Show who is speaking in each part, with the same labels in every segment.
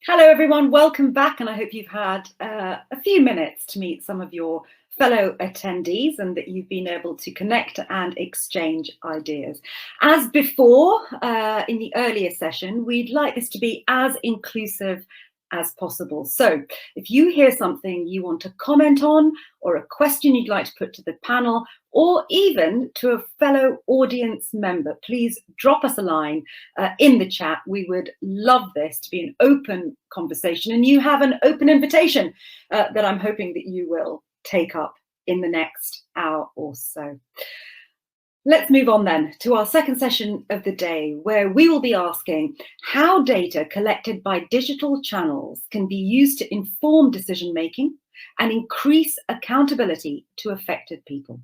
Speaker 1: Hello, everyone. Welcome back. And I hope you've had a few minutes to meet some of your fellow attendees and that you've been able to connect and exchange ideas. As before, in the earlier session, we'd like this to be as inclusive as possible. So if you hear something you want to comment on, or a question you'd like to put to the panel, or even to a fellow audience member, please drop us a line in the chat. We would love this to be an open conversation, and you have an open invitation that I'm hoping that you will take up in the next hour or so. Let's move on then to our second session of the day, where we will be asking how data collected by digital channels can be used to inform decision-making and increase accountability to affected people.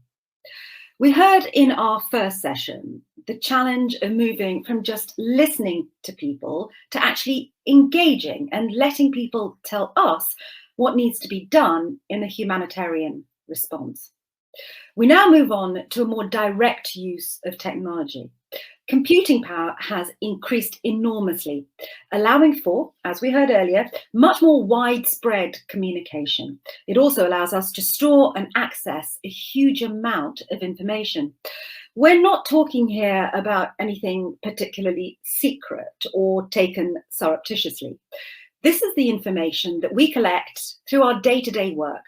Speaker 1: We heard in our first session the challenge of moving from just listening to people to actually engaging and letting people tell us what needs to be done in a humanitarian response. We now move on to a more direct use of technology. Computing power has increased enormously, allowing for, as we heard earlier, much more widespread communication. It also allows us to store and access a huge amount of information. We're not talking here about anything particularly secret or taken surreptitiously. This is the information that we collect through our day-to-day work.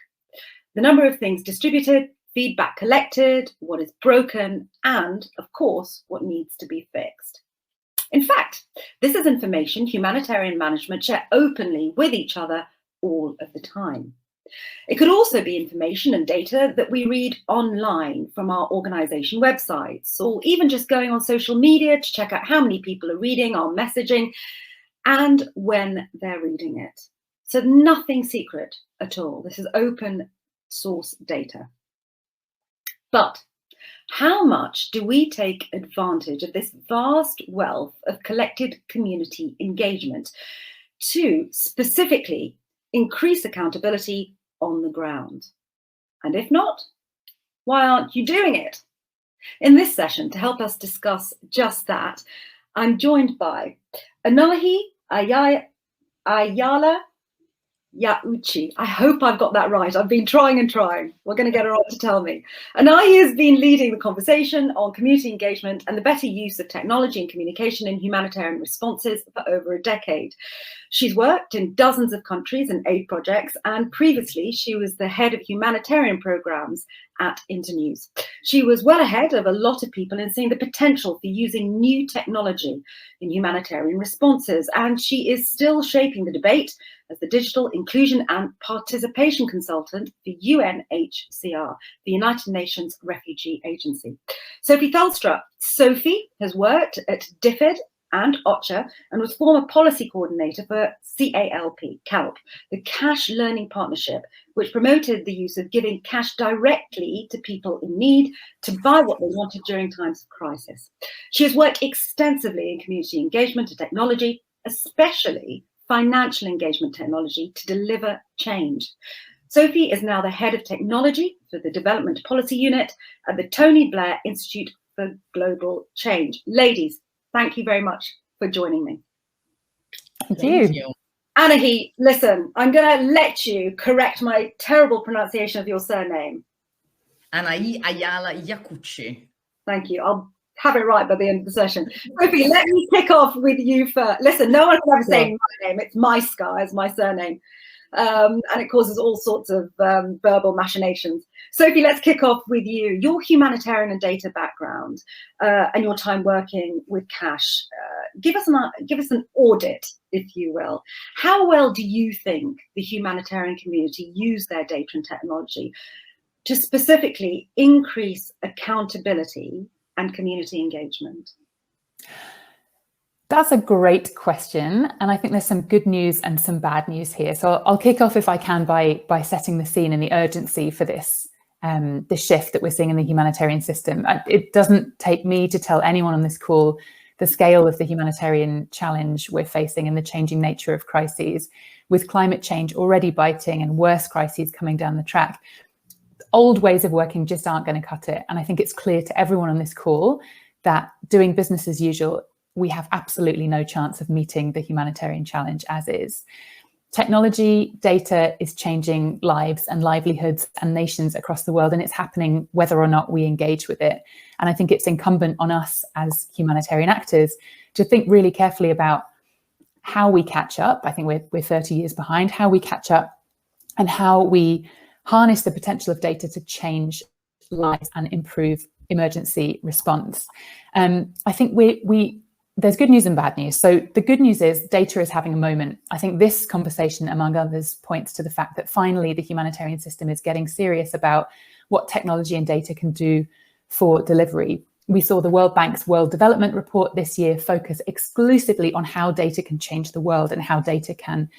Speaker 1: The number of things distributed, feedback collected, what is broken, and of course, what needs to be fixed. In fact, this is information humanitarian management share openly with each other all of the time. It could also be information and data that we read online from our organization websites, or even just going on social media to check out how many people are reading our messaging and when they're reading it. So nothing secret at all. This is open source data. But how much do we take advantage of this vast wealth of collected community engagement to specifically increase accountability on the ground? And if not, why aren't you doing it? In this session, to help us discuss just that, I'm joined by Anahi Ayala Yauchi. I hope I've got that right. I've been trying and trying. We're going to get her on to tell me. Anahi has been leading the conversation on community engagement and the better use of technology and communication in humanitarian responses for over a decade. She's worked in dozens of countries and aid projects, and previously she was the head of humanitarian programs at Internews. She was well ahead of a lot of people in seeing the potential for using new technology in humanitarian responses, and she is still shaping the debate as the digital inclusion and participation consultant for UNHCR, the United Nations Refugee Agency. Sophie Thelstra. Sophie has worked at DFID and OCHA and was former policy coordinator for CALP, the Cash Learning Partnership, which promoted the use of giving cash directly to people in need to buy what they wanted during times of crisis. She has worked extensively in community engagement and technology, especially financial engagement technology, to deliver change. Sophie is now the head of technology for the Development Policy Unit at the Tony Blair Institute for Global Change. Ladies, thank you very much for joining me.
Speaker 2: Thank you.
Speaker 1: Anahi, listen, I'm going to let you correct my terrible pronunciation of your surname.
Speaker 2: Anahi Ayala Yakuchi.
Speaker 1: Thank you. I'll have it right by the end of the session. Sophie, let me kick off with you first. Listen, no one can ever say my name. It's Maiska as my surname. And it causes all sorts of verbal machinations. Sophie, let's kick off with you. Your humanitarian and data background and your time working with cash. Give us an audit, if you will. How well do you think the humanitarian community use their data and technology to specifically increase accountability and community engagement?
Speaker 3: That's a great question, and I think there's some good news and some bad news here. So I'll kick off, if I can, by setting the scene and the urgency for this the shift that we're seeing in the humanitarian system. It doesn't take me to tell anyone on this call the scale of the humanitarian challenge we're facing and the changing nature of crises, with climate change already biting and worse crises coming down the track. Old ways of working just aren't going to cut it, and I think it's clear to everyone on this call that doing business as usual we have absolutely no chance of meeting the humanitarian challenge as is. Technology, data is changing lives and livelihoods and nations across the world, and it's happening whether or not we engage with it. And I think it's incumbent on us as humanitarian actors to think really carefully about how we catch up. I think we're 30 years behind, how we catch up and how we harness the potential of data to change lives and improve emergency response. I think there's good news and bad news. So the good news is data is having a moment. I think this conversation, among others, points to the fact that finally the humanitarian system is getting serious about what technology and data can do for delivery. We saw the World Bank's World Development Report this year focus exclusively on how data can change the world and how data can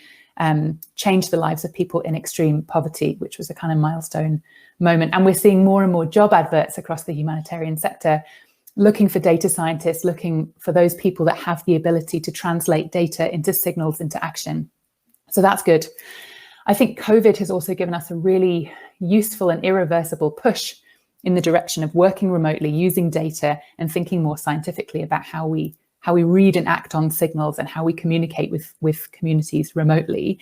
Speaker 3: change the lives of people in extreme poverty, which was a kind of milestone moment. And we're seeing more and more job adverts across the humanitarian sector looking for data scientists, looking for those people that have the ability to translate data into signals, into action. So that's good. I think COVID has also given us a really useful and irreversible push in the direction of working remotely, using data and thinking more scientifically about how we read and act on signals and how we communicate with communities remotely.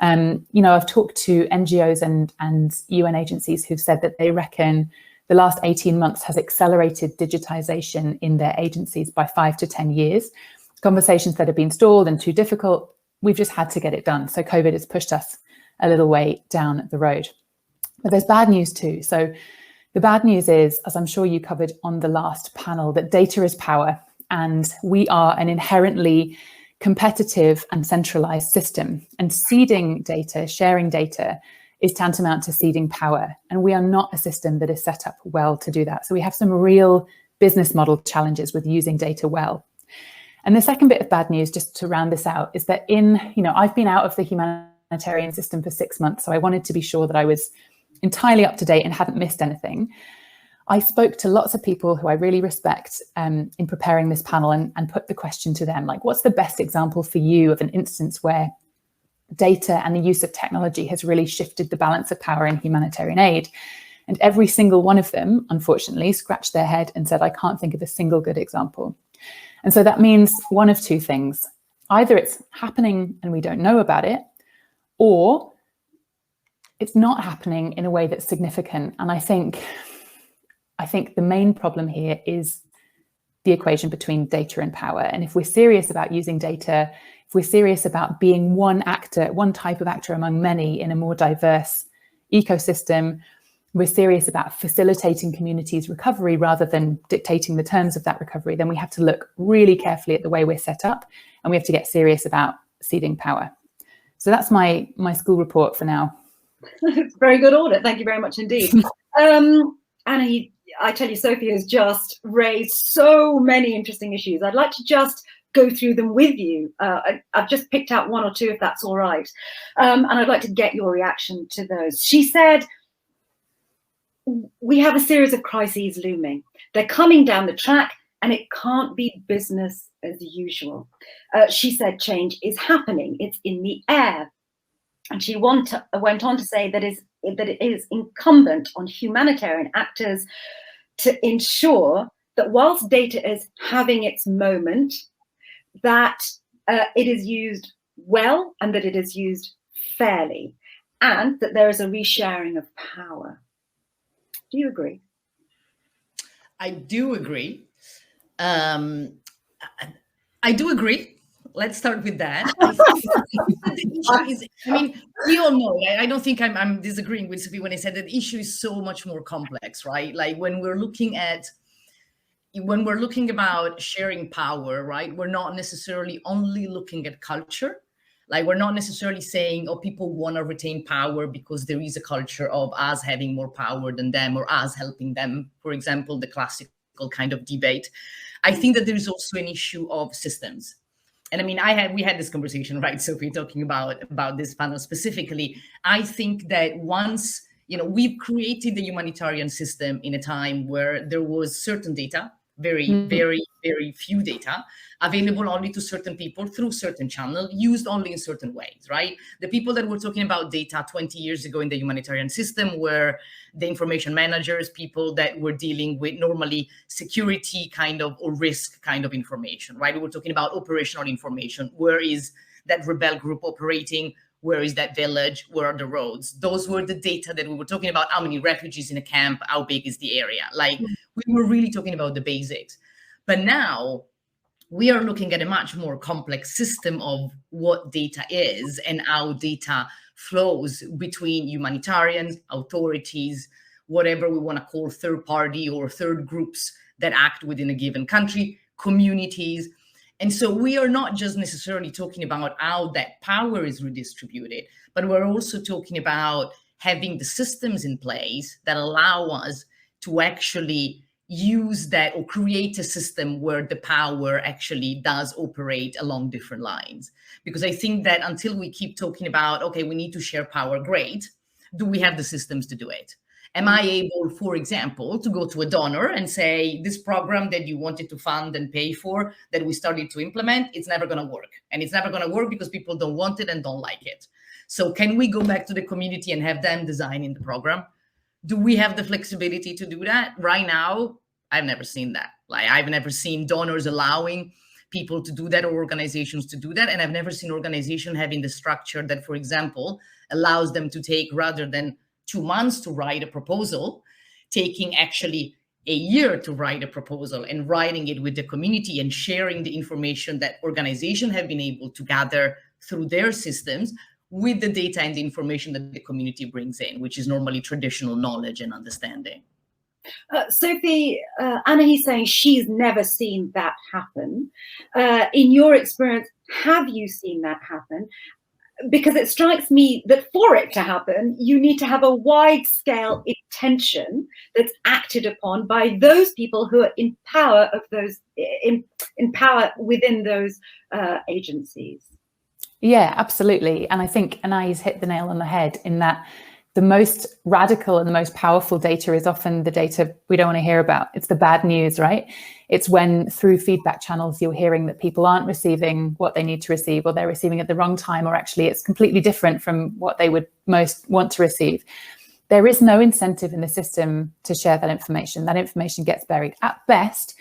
Speaker 3: I've talked to NGOs and UN agencies who've said that they reckon the last 18 months has accelerated digitization in their agencies by 5 to 10 years. Conversations that have been stalled and too difficult, we've just had to get it done. So COVID has pushed us a little way down the road. But there's bad news too. So the bad news is, as I'm sure you covered on the last panel, that data is power, and we are an inherently competitive and centralized system. And seeding data, sharing data, is tantamount to ceding power. And we are not a system that is set up well to do that. So we have some real business model challenges with using data well. And the second bit of bad news, just to round this out, is that I've been out of the humanitarian system for 6 months. So I wanted to be sure that I was entirely up to date and hadn't missed anything. I spoke to lots of people who I really respect in preparing this panel and put the question to them, like, what's the best example for you of an instance where data and the use of technology has really shifted the balance of power in humanitarian aid? And every single one of them, unfortunately, scratched their head and said, I can't think of a single good example. And so that means one of two things. Either it's happening and we don't know about it, or it's not happening in a way that's significant. And I think the main problem here is the equation between data and power. And if we're serious about using data, if we're serious about being one type of actor among many in a more diverse ecosystem, we're serious about facilitating communities' recovery rather than dictating the terms of that recovery, then we have to look really carefully at the way we're set up, and we have to get serious about ceding power. So that's my school report for now.
Speaker 1: It's a very good audit. Thank you very much indeed. Anna, I tell you, Sophie has just raised so many interesting issues. I'd like to just go through them with you. I've just picked out one or two, if that's all right. And I'd like to get your reaction to those. She said, we have a series of crises looming. They're coming down the track and it can't be business as usual. She said change is happening. It's in the air. And she went on to say that it is incumbent on humanitarian actors to ensure that whilst data is having its moment, that it is used well and that it is used fairly, and that there is a resharing of power. Do you agree?
Speaker 2: I do agree. I do agree. Let's start with that. We all know, I don't think I'm disagreeing with Sophie when I said that the issue is so much more complex, right? Like when we're looking about sharing power, right? We're not necessarily only looking at culture. Like we're not necessarily saying, oh, people want to retain power because there is a culture of us having more power than them or us helping them. For example, the classical kind of debate. I think that there is also an issue of systems. And I mean, we had this conversation, right? So we're talking about this panel specifically. I think that once, we've created the humanitarian system in a time where there was certain data, very few data, available only to certain people through certain channels, used only in certain ways, right? The people that were talking about data 20 years ago in the humanitarian system were the information managers, people that were dealing with normally security kind of or risk kind of information, right? We were talking about operational information. Where is that rebel group operating? Where is that village? Where are the roads? Those were the data that we were talking about. How many refugees in a camp? How big is the area? Like, we were really talking about the basics. But now we are looking at a much more complex system of what data is and how data flows between humanitarians, authorities, whatever we want to call third party or third groups that act within a given country, communities. And so we are not just necessarily talking about how that power is redistributed, but we're also talking about having the systems in place that allow us to actually use that or create a system where the power actually does operate along different lines. Because I think that until we keep talking about, okay, we need to share power, great, do we have the systems to do it? Am I able, for example, to go to a donor and say, this program that you wanted to fund and pay for, that we started to implement, it's never going to work. And it's never going to work because people don't want it and don't like it. So can we go back to the community and have them designing the program? Do we have the flexibility to do that? Right now, I've never seen that. Like, I've never seen donors allowing people to do that or organizations to do that. And I've never seen organization having the structure that, for example, allows them to take, rather than 2 months to write a proposal, taking actually a year to write a proposal and writing it with the community and sharing the information that organizations have been able to gather through their systems with the data and the information that the community brings in, which is normally traditional knowledge and understanding.
Speaker 1: Sophie, Anahi's saying she's never seen that happen. In your experience, have you seen that happen? Because it strikes me that for it to happen, you need to have a wide-scale intention that's acted upon by those people who are in power of those in power within those agencies.
Speaker 3: Yeah, absolutely. And I think Anahi's hit the nail on the head in that the most radical and the most powerful data is often the data we don't want to hear about. It's the bad news, right? It's when through feedback channels you're hearing that people aren't receiving what they need to receive, or they're receiving at the wrong time, or actually it's completely different from what they would most want to receive. There is no incentive in the system to share that information. That information gets buried. At best,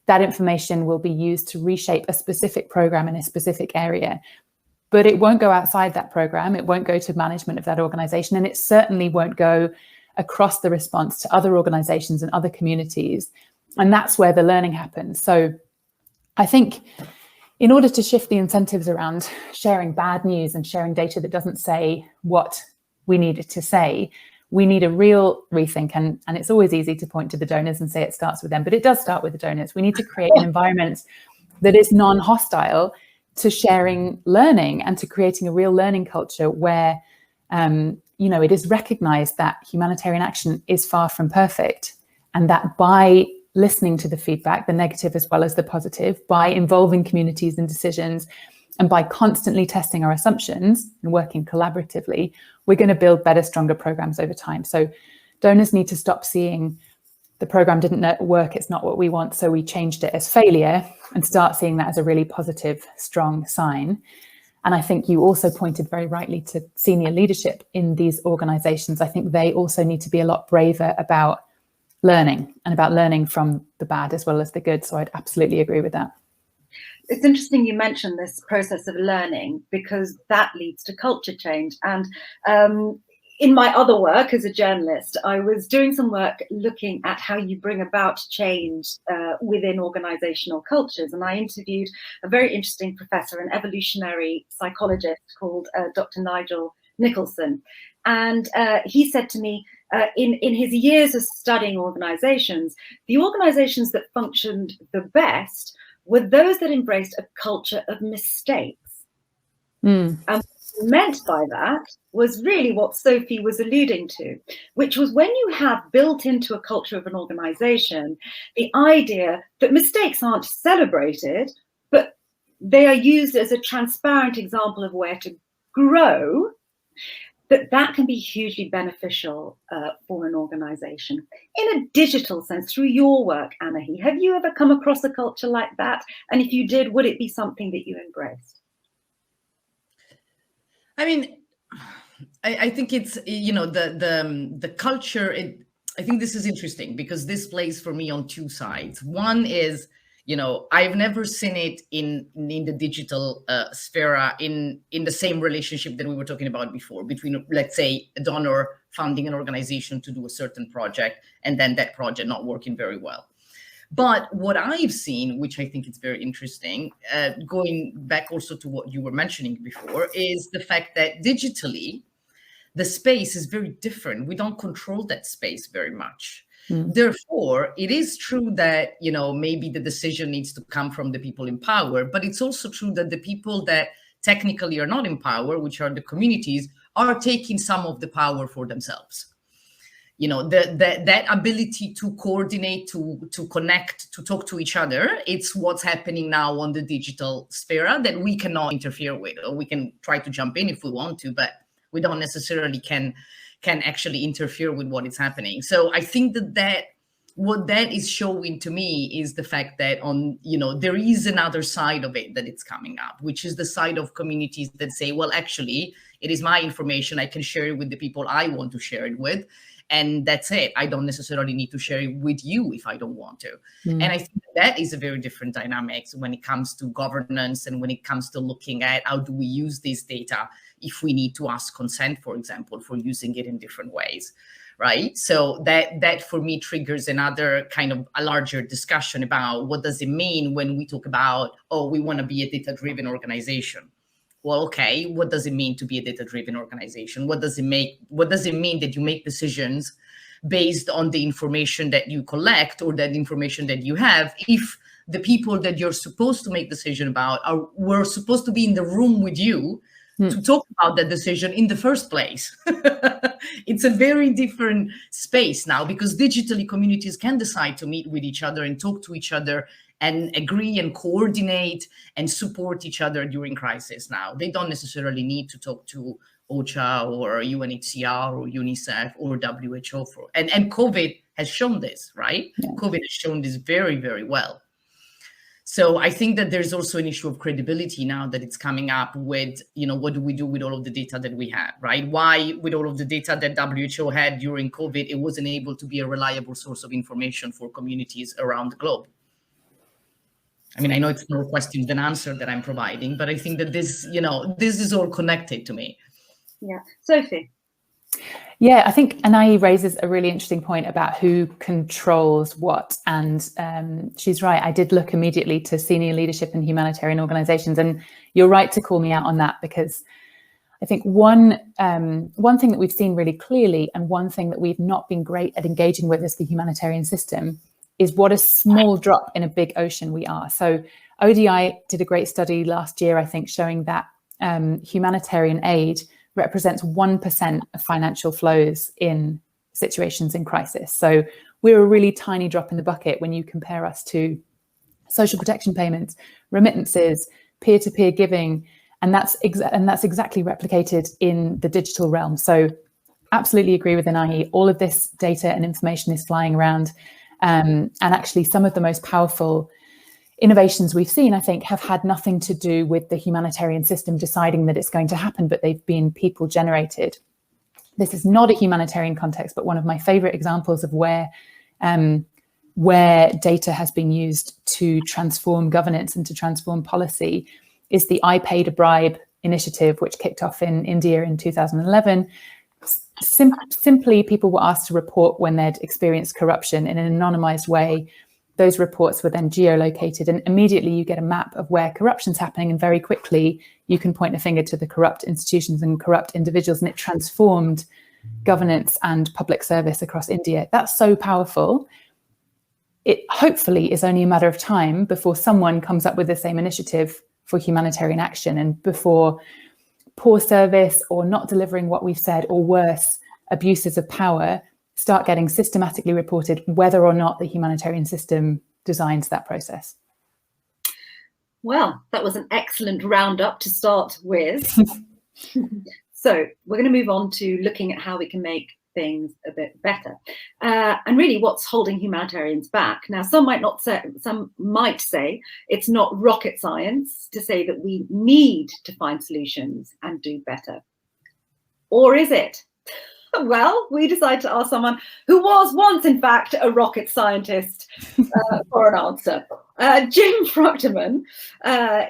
Speaker 3: that information will be used to reshape a specific program in a specific area. But it won't go outside that program. It won't go to management of that organization. And it certainly won't go across the response to other organizations and other communities. And that's where the learning happens. So I think in order to shift the incentives around sharing bad news and sharing data that doesn't say what we need it to say, we need a real rethink. And it's always easy to point to the donors and say it starts with them, but it does start with the donors. We need to create an environment that is non-hostile to sharing learning and to creating a real learning culture where, it is recognized that humanitarian action is far from perfect, and that by listening to the feedback, the negative as well as the positive, by involving communities in decisions, and by constantly testing our assumptions and working collaboratively, we're going to build better, stronger programs over time. So donors need to stop seeing the program didn't work, it's not what we want, so we changed it as failure, and start seeing that as a really positive, strong sign. And I think you also pointed very rightly to senior leadership in these organizations. I think they also need to be a lot braver about learning, and about learning from the bad as well as the good. So I'd absolutely agree with that.
Speaker 1: It's interesting you mentioned this process of learning, because that leads to culture change. And in my other work as a journalist, I was doing some work looking at how you bring about change within organizational cultures. And I interviewed a very interesting professor, an evolutionary psychologist called Dr. Nigel Nicholson. And he said to me, in his years of studying organizations, the organizations that functioned the best were those that embraced a culture of mistakes. And meant by that was really what Sophie was alluding to, which was when you have built into a culture of an organization the idea that mistakes aren't celebrated, but they are used as a transparent example of where to grow, that can be hugely beneficial for an organization. In a digital sense, through your work, Anahi, have you ever come across a culture like that? And if you did, would it be something that you embraced?
Speaker 2: I mean, I think it's, the culture, I think this is interesting because this plays for me on two sides. One is, I've never seen it in the digital sphere in the same relationship that we were talking about before between, let's say, a donor funding an organization to do a certain project and then that project not working very well. But what I've seen, which I think is very interesting, going back also to what you were mentioning before, is the fact that digitally, the space is very different. We don't control that space very much. Therefore, it is true that, maybe the decision needs to come from the people in power, but it's also true that the people that technically are not in power, which are the communities, are taking some of the power for themselves. That ability to coordinate, to connect, to talk to each other, it's what's happening now on the digital sphere that we cannot interfere with, or we can try to jump in if we want to, but we don't necessarily can actually interfere with what is happening. So I think that what that is showing to me is the fact that there is another side of it that it's coming up, which is the side of communities that say, well, actually, it is my information. I can share it with the people I want to share it with. And that's it. I don't necessarily need to share it with you if I don't want to. And I think that is a very different dynamics when it comes to governance and when it comes to looking at how do we use this data if we need to ask consent, for example, for using it in different ways, right? So that for me triggers another kind of a larger discussion about what does it mean when we talk about, we want to be a data-driven organization. Well, okay, what does it mean to be a data-driven organization? What does it mean that you make decisions based on the information that you collect or that information that you have if the people that you're supposed to make decision about were supposed to be in the room with you to talk about that decision in the first place? It's a very different space now because digitally communities can decide to meet with each other and talk to each other and agree and coordinate and support each other during crisis now. They don't necessarily need to talk to OCHA or UNHCR or UNICEF or WHO and COVID has shown this, right? Yeah. COVID has shown this very, very well. So I think that there's also an issue of credibility now that it's coming up with, what do we do with all of the data that we have, right? Why, with all of the data that WHO had during COVID, it wasn't able to be a reliable source of information for communities around the globe? I mean, I know it's more questions than answer that I'm providing, but I think that this is all connected to me.
Speaker 1: Yeah. Sophie.
Speaker 3: Yeah, I think Anahi raises a really interesting point about who controls what. And she's right. I did look immediately to senior leadership in humanitarian organizations. And you're right to call me out on that, because I think one thing that we've seen really clearly, and one thing that we've not been great at engaging with as the humanitarian system, is what a small drop in a big ocean we are. So ODI did a great study last year, I think, showing that humanitarian aid represents 1% of financial flows in situations in crisis. So we're a really tiny drop in the bucket when you compare us to social protection payments, remittances, peer-to-peer giving, and that's exactly replicated in the digital realm. So absolutely agree with Anahi. All of this data and information is flying around. And actually some of the most powerful innovations we've seen, I think, have had nothing to do with the humanitarian system deciding that it's going to happen, but they've been people generated. This is not a humanitarian context, but one of my favorite examples of where data has been used to transform governance and to transform policy is the I Paid a Bribe initiative, which kicked off in India in 2011. Simply, people were asked to report when they'd experienced corruption in an anonymized way. Those reports were then geolocated, and immediately you get a map of where corruption's happening, and very quickly you can point a finger to the corrupt institutions and corrupt individuals, and it transformed governance and public service across India. That's so powerful. It hopefully is only a matter of time before someone comes up with the same initiative for humanitarian action, and before poor service or not delivering what we've said, or worse, abuses of power start getting systematically reported, whether or not the humanitarian system designs that process.
Speaker 1: Well, that was an excellent roundup to start with. So we're going to move on to looking at how we can make things a bit better, and really what's holding humanitarians back. Now, some might say it's not rocket science to say that we need to find solutions and do better. Or is it? Well, we decided to ask someone who was once, in fact, a rocket scientist for an answer. Jim Fruchterman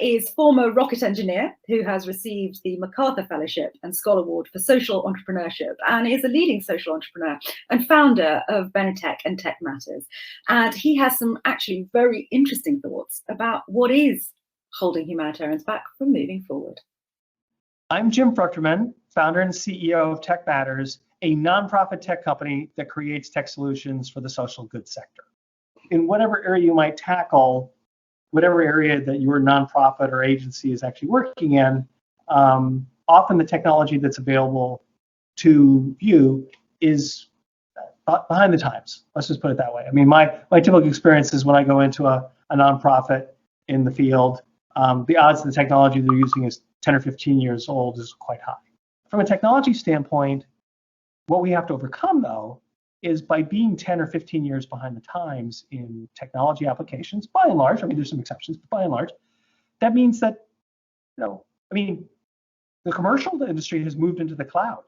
Speaker 1: is former rocket engineer who has received the MacArthur Fellowship and Scholar Award for Social Entrepreneurship, and is a leading social entrepreneur and founder of Benetech and Tech Matters. And he has some actually very interesting thoughts about what is holding humanitarians back from moving forward.
Speaker 4: I'm Jim Fruchterman, founder and CEO of Tech Matters, a nonprofit tech company that creates tech solutions for the social goods sector. In whatever area you might tackle, whatever area that your nonprofit or agency is actually working in, often the technology that's available to you is behind the times. Let's just put it that way. I mean, my typical experience is when I go into a nonprofit in the field, the odds of the technology they're using is 10 or 15 years old is quite high. From a technology standpoint, what we have to overcome, though, is by being 10 or 15 years behind the times in technology applications, by and large, I mean, there's some exceptions, but by and large, that means that, the commercial industry has moved into the cloud,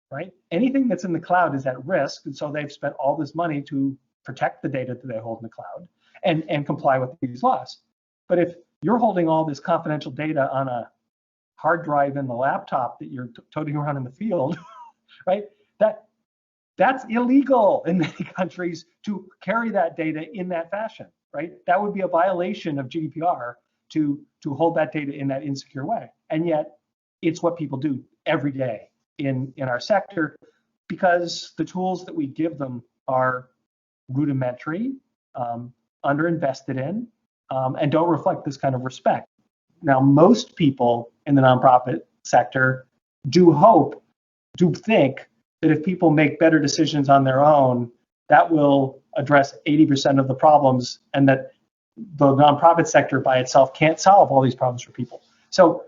Speaker 4: right? Anything that's in the cloud is at risk, and so they've spent all this money to protect the data that they hold in the cloud and comply with these laws. But if you're holding all this confidential data on a hard drive in the laptop that you're toting around in the field, right? That's illegal in many countries to carry that data in that fashion, right? That would be a violation of GDPR to hold that data in that insecure way. And yet it's what people do every day in our sector because the tools that we give them are rudimentary, underinvested in, and don't reflect this kind of respect. Now, most people in the nonprofit sector do think that if people make better decisions on their own, that will address 80% of the problems, and that the nonprofit sector by itself can't solve all these problems for people. So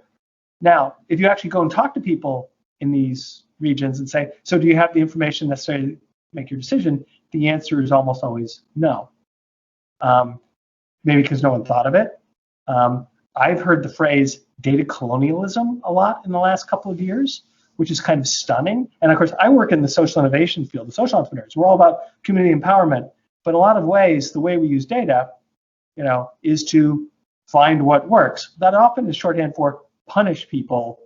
Speaker 4: now, if you actually go and talk to people in these regions and say, so do you have the information necessary to make your decision? The answer is almost always no. Maybe because no one thought of it. I've heard the phrase data colonialism a lot in the last couple of years, which is kind of stunning. And of course, I work in the social innovation field, the social entrepreneurs. We're all about community empowerment. But in a lot of ways, the way we use data, is to find what works. That often is shorthand for punish people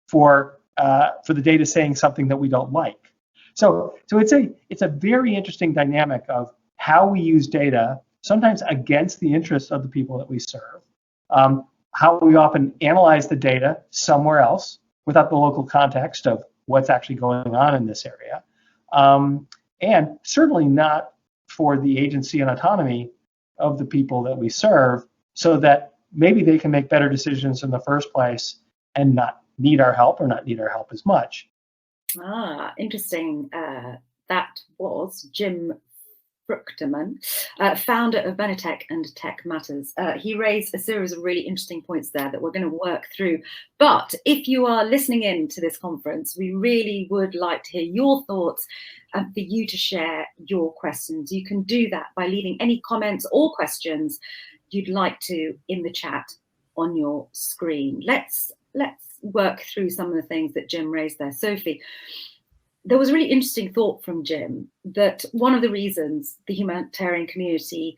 Speaker 4: for the data saying something that we don't like. So it's a very interesting dynamic of how we use data, sometimes against the interests of the people that we serve. How we often analyze the data somewhere else without the local context of what's actually going on in this area. And certainly not for the agency and autonomy of the people that we serve, so that maybe they can make better decisions in the first place and not need our help or not need our help as much.
Speaker 1: Interesting. That was Jim Fruchterman, founder of Benetech and Tech Matters. He raised a series of really interesting points there that we're going to work through. But if you are listening in to this conference, we really would like to hear your thoughts and for you to share your questions. You can do that by leaving any comments or questions you'd like to in the chat on your screen. Let's work through some of the things that Jim raised there. Sophie, there was a really interesting thought from Jim that one of the reasons the humanitarian community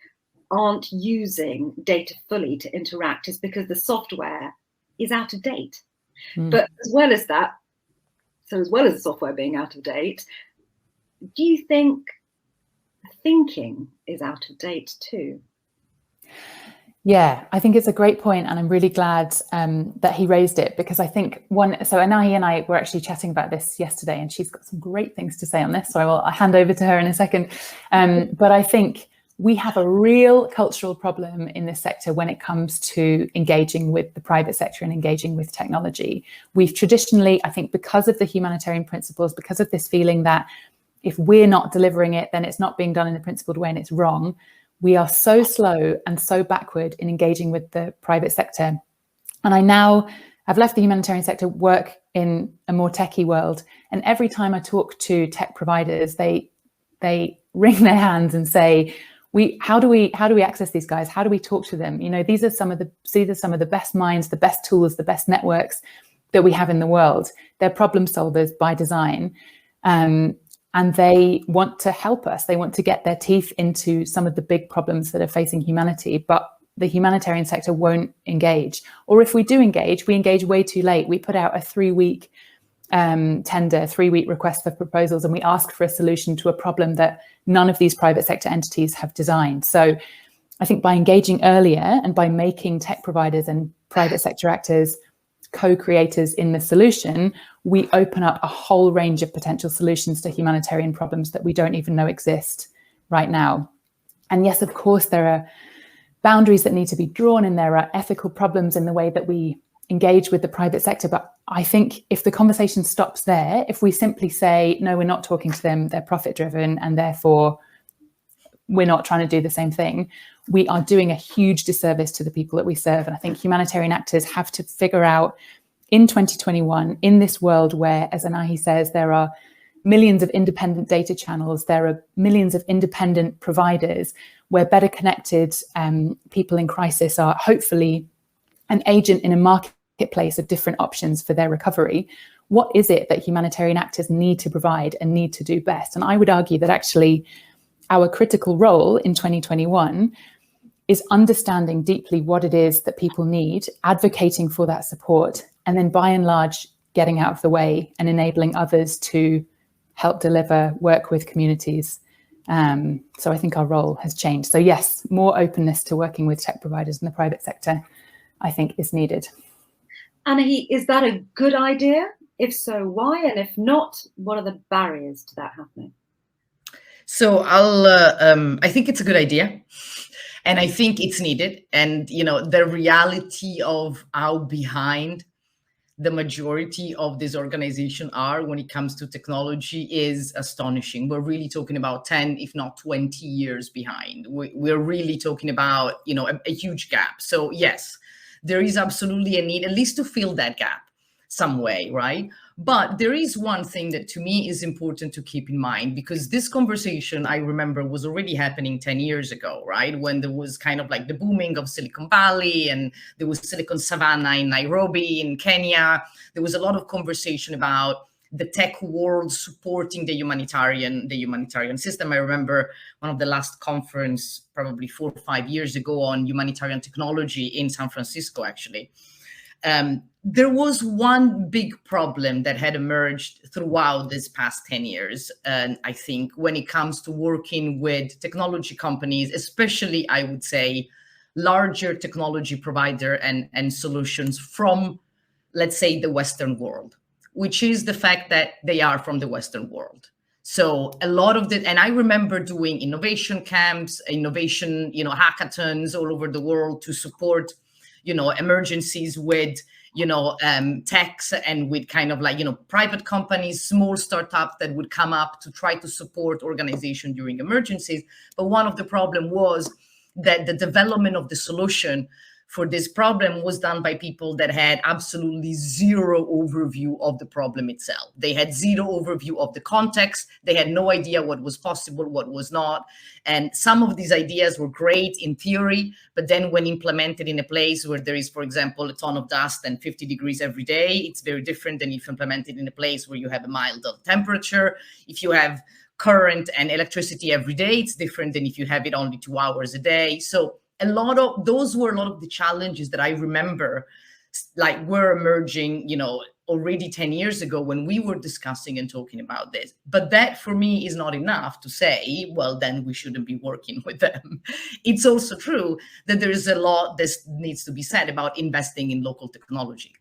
Speaker 1: aren't using data fully to interact is because the software is out of date. But as well as that, so as well as the software being out of date, do you think thinking is out of date too?
Speaker 3: Yeah, I think it's a great point, and I'm really glad that he raised it, because I think Anahi and I were actually chatting about this yesterday, and she's got some great things to say on this, so I'll hand over to her in a second. But I think we have a real cultural problem in this sector when it comes to engaging with the private sector and engaging with technology. We've traditionally, I think, because of the humanitarian principles, because of this feeling that if we're not delivering it, then it's not being done in a principled way and it's wrong. We are so slow and so backward in engaging with the private sector. And I've left the humanitarian sector, work in a more techie world. And every time I talk to tech providers, they wring their hands and say, how do we access these guys? How do we talk to them? You know, these are some of the best minds, the best tools, the best networks that we have in the world. They're problem solvers by design. And they want to help us. They want to get their teeth into some of the big problems that are facing humanity, but the humanitarian sector won't engage. Or if we do engage, we engage way too late. We put out a 3-week tender, 3-week request for proposals, and we ask for a solution to a problem that none of these private sector entities have designed. So I think by engaging earlier and by making tech providers and private sector actors co-creators in the solution, we open up a whole range of potential solutions to humanitarian problems that we don't even know exist right now. And yes, of course, there are boundaries that need to be drawn, and there are ethical problems in the way that we engage with the private sector. But I think if the conversation stops there, if we simply say, no, we're not talking to them, they're profit driven, and therefore we're not trying to do the same thing, we are doing a huge disservice to the people that we serve. And I think humanitarian actors have to figure out in 2021, in this world where, as Anahi says, there are millions of independent data channels, there are millions of independent providers, where better connected people in crisis are hopefully an agent in a marketplace of different options for their recovery. What is it that humanitarian actors need to provide and need to do best? And I would argue that actually our critical role in 2021 is understanding deeply what it is that people need, advocating for that support, and then by and large, getting out of the way and enabling others to help deliver, work with communities. So I think our role has changed. So yes, more openness to working with tech providers in the private sector, I think, is needed.
Speaker 1: Anahi, is that a good idea? If so, why? And if not, what are the barriers to that happening?
Speaker 2: So I think it's a good idea. And I think it's needed. And, you know, the reality of how behind the majority of these organizations are when it comes to technology is astonishing. We're really talking about 10, if not 20 years behind. We're really talking about, you know, a huge gap. So yes, there is absolutely a need, at least to fill that gap some way, right? But there is one thing that to me is important to keep in mind, because this conversation, I remember, was already happening 10 years ago, right? When there was kind of like the booming of Silicon Valley, and there was Silicon Savannah in Nairobi, in Kenya. There was a lot of conversation about the tech world supporting the humanitarian system. I remember one of the last conference, probably 4 or 5 years ago, on humanitarian technology in San Francisco, actually. There was one big problem that had emerged throughout this past 10 years. And I think when it comes to working with technology companies, especially, I would say, larger technology provider and solutions from, let's say, the Western world, which is the fact that they are from the Western world. So a lot of and I remember doing innovation camps, innovation, you know, hackathons all over the world to support, you know, emergencies with, you know, techs and with kind of like, you know, private companies, small startups that would come up to try to support organization during emergencies. But one of the problem was that the development of the solution for this problem was done by people that had absolutely zero overview of the problem itself. They had zero overview of the context. They had no idea what was possible, what was not. And some of these ideas were great in theory, but then when implemented in a place where there is, for example, a ton of dust and 50 degrees every day, it's very different than if implemented in a place where you have a mild temperature. If you have current and electricity every day, it's different than if you have it only 2 hours a day. So those were a lot of the challenges that I remember, like, were emerging, you know, already 10 years ago when we were discussing and talking about this. But that for me is not enough to say, well, then we shouldn't be working with them. It's also true that there is a lot that needs to be said about investing in local technology,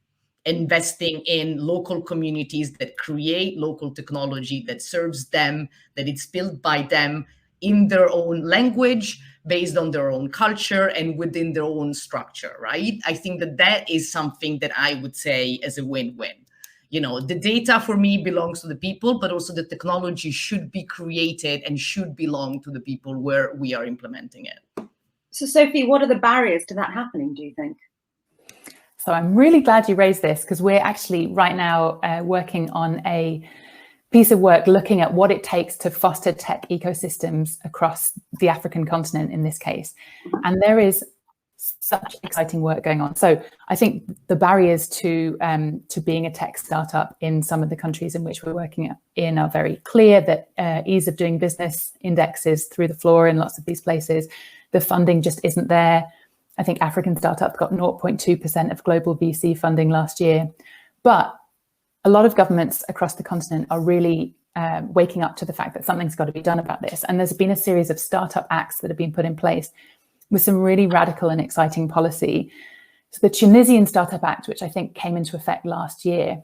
Speaker 2: investing in local communities that create local technology that serves them, that it's built by them in their own language, based on their own culture and within their own structure, right? I think that is something that I would say is a win-win. You know, the data for me belongs to the people, but also the technology should be created and should belong to the people where we are implementing it.
Speaker 1: So Sophie, what are the barriers to that happening, do you think?
Speaker 3: So I'm really glad you raised this, because we're actually right now working on a piece of work looking at what it takes to foster tech ecosystems across the African continent in this case. And there is such exciting work going on. So I think the barriers to being a tech startup in some of the countries in which we're working in are very clear, that ease of doing business indexes through the floor in lots of these places. The funding just isn't there. I think African startups got 0.2% of global VC funding last year. But a lot of governments across the continent are really waking up to the fact that something's got to be done about this. And there's been a series of startup acts that have been put in place with some really radical and exciting policy. So the Tunisian Startup Act, which I think came into effect last year,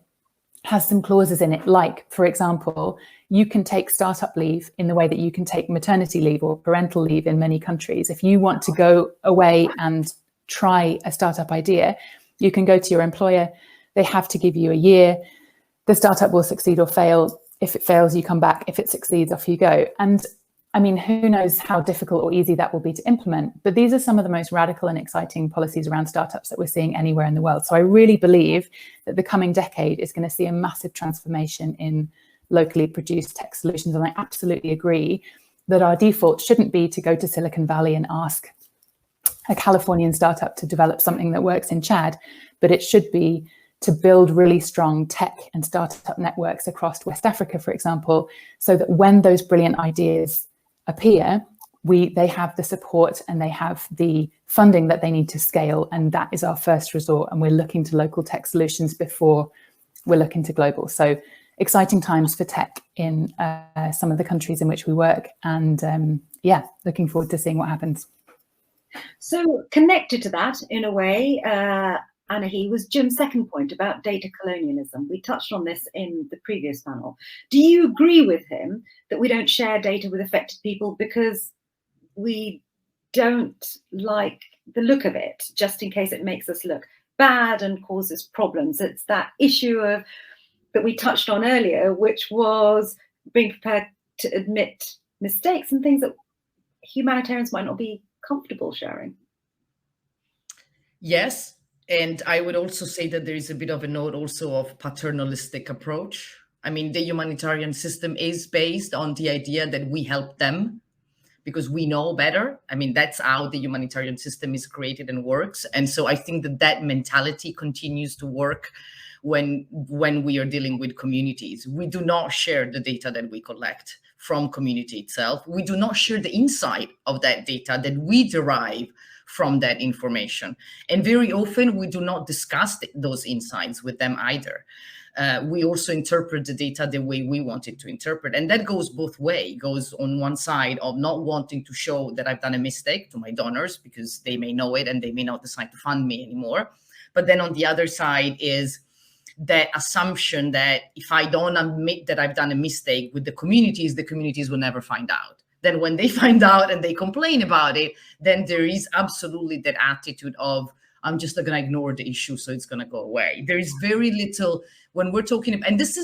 Speaker 3: has some clauses in it, like, for example, you can take startup leave in the way that you can take maternity leave or parental leave in many countries. If you want to go away and try a startup idea, you can go to your employer. They have to give you a year. The startup will succeed or fail. If it fails, you come back. If it succeeds, off you go. And I mean, who knows how difficult or easy that will be to implement, but these are some of the most radical and exciting policies around startups that we're seeing anywhere in the world. So I really believe that the coming decade is going to see a massive transformation in locally produced tech solutions. And I absolutely agree that our default shouldn't be to go to Silicon Valley and ask a Californian startup to develop something that works in Chad, but it should be to build really strong tech and startup networks across West Africa, for example, so that when those brilliant ideas appear, they have the support and they have the funding that they need to scale. And that is our first resort. And we're looking to local tech solutions before we're looking to global. So exciting times for tech in some of the countries in which we work. And yeah, looking forward to seeing what happens.
Speaker 1: So connected to that, in a way, Anahi, was Jim's second point about data colonialism. We touched on this in the previous panel. Do you agree with him that we don't share data with affected people because we don't like the look of it, just in case it makes us look bad and causes problems? It's that issue of that we touched on earlier, which was being prepared to admit mistakes and things that humanitarians might not be comfortable sharing.
Speaker 2: Yes. And I would also say that there is a bit of a note also of paternalistic approach. I mean, the humanitarian system is based on the idea that we help them because we know better. I mean, that's how the humanitarian system is created and works. And so I think that that mentality continues to work when we are dealing with communities. We do not share the data that we collect from community itself. We do not share the insight of that data that we derive from that information. And very often we do not discuss those insights with them either. We also interpret the data the way we want it to interpret. And that goes both ways. It goes on one side of not wanting to show that I've done a mistake to my donors because they may know it and they may not decide to fund me anymore. But then on the other side is that assumption that if I don't admit that I've done a mistake with the communities will never find out. Then when they find out and they complain about it, then there is absolutely that attitude of, I'm just not going to ignore the issue, so it's going to go away. There is very little when we're talking, and it's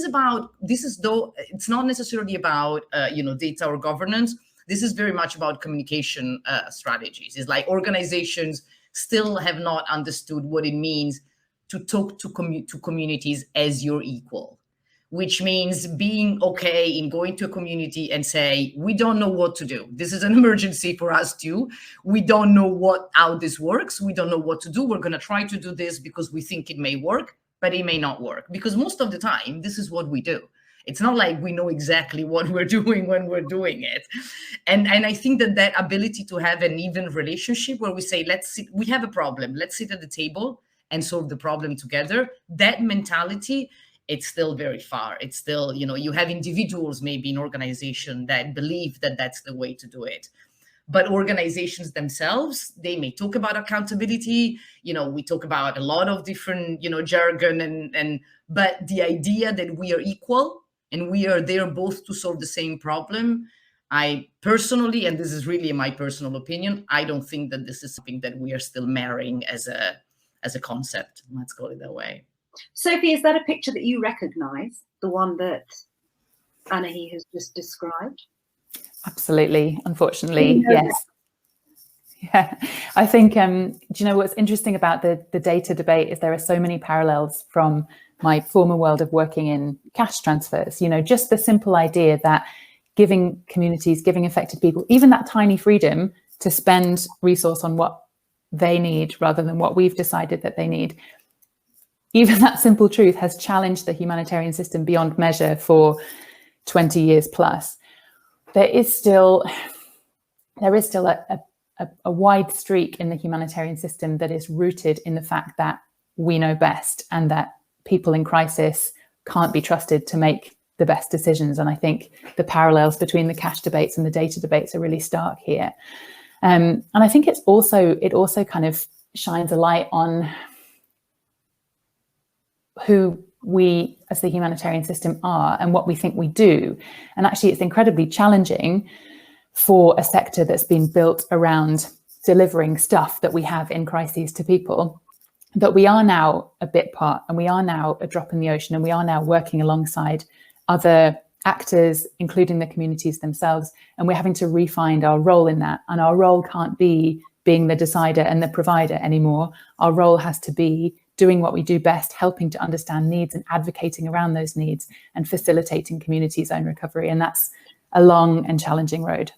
Speaker 2: not necessarily about, data or governance. This is very much about communication strategies. It's like organizations still have not understood what it means to talk to communities as your equal, which means being okay in going to a community and say, we don't know what to do. This is an emergency for us too. We don't know how this works. We don't know what to do. We're going to try to do this because we think it may work, but it may not work. Because most of the time, this is what we do. It's not like we know exactly what we're doing when we're doing it. And I think that ability to have an even relationship where we say, we have a problem. Let's sit at the table and solve the problem together. That mentality, it's still very far. It's still, you have individuals maybe in organization that believe that that's the way to do it. But organizations themselves, they may talk about accountability. We talk about a lot of different, jargon but the idea that we are equal and we are there both to solve the same problem, I personally, and this is really my personal opinion, I don't think that this is something that we are still marrying as a concept. Let's call it that way.
Speaker 1: Sophie, is that a picture that you recognize, the one that Anahi has just described?
Speaker 3: Absolutely, unfortunately, yes. Yeah, I think, do you know what's interesting about the data debate is there are so many parallels from my former world of working in cash transfers. You know, just the simple idea that giving communities, giving affected people, even that tiny freedom to spend resource on what they need rather than what we've decided that they need, even that simple truth has challenged the humanitarian system beyond measure for 20 years plus. There is still a wide streak in the humanitarian system that is rooted in the fact that we know best and that people in crisis can't be trusted to make the best decisions. And I think the parallels between the cash debates and the data debates are really stark here. And I think it also kind of shines a light on who we as the humanitarian system are and what we think we do. And actually, it's incredibly challenging for a sector that's been built around delivering stuff that we have in crises to people. But we are now a bit part, and we are now a drop in the ocean, and we are now working alongside other actors, including the communities themselves, and we're having to refine our role in that. And our role can't be being the decider and the provider anymore. Our role has to be doing what we do best, helping to understand needs and advocating around those needs and facilitating communities' own recovery. And that's a long and challenging road.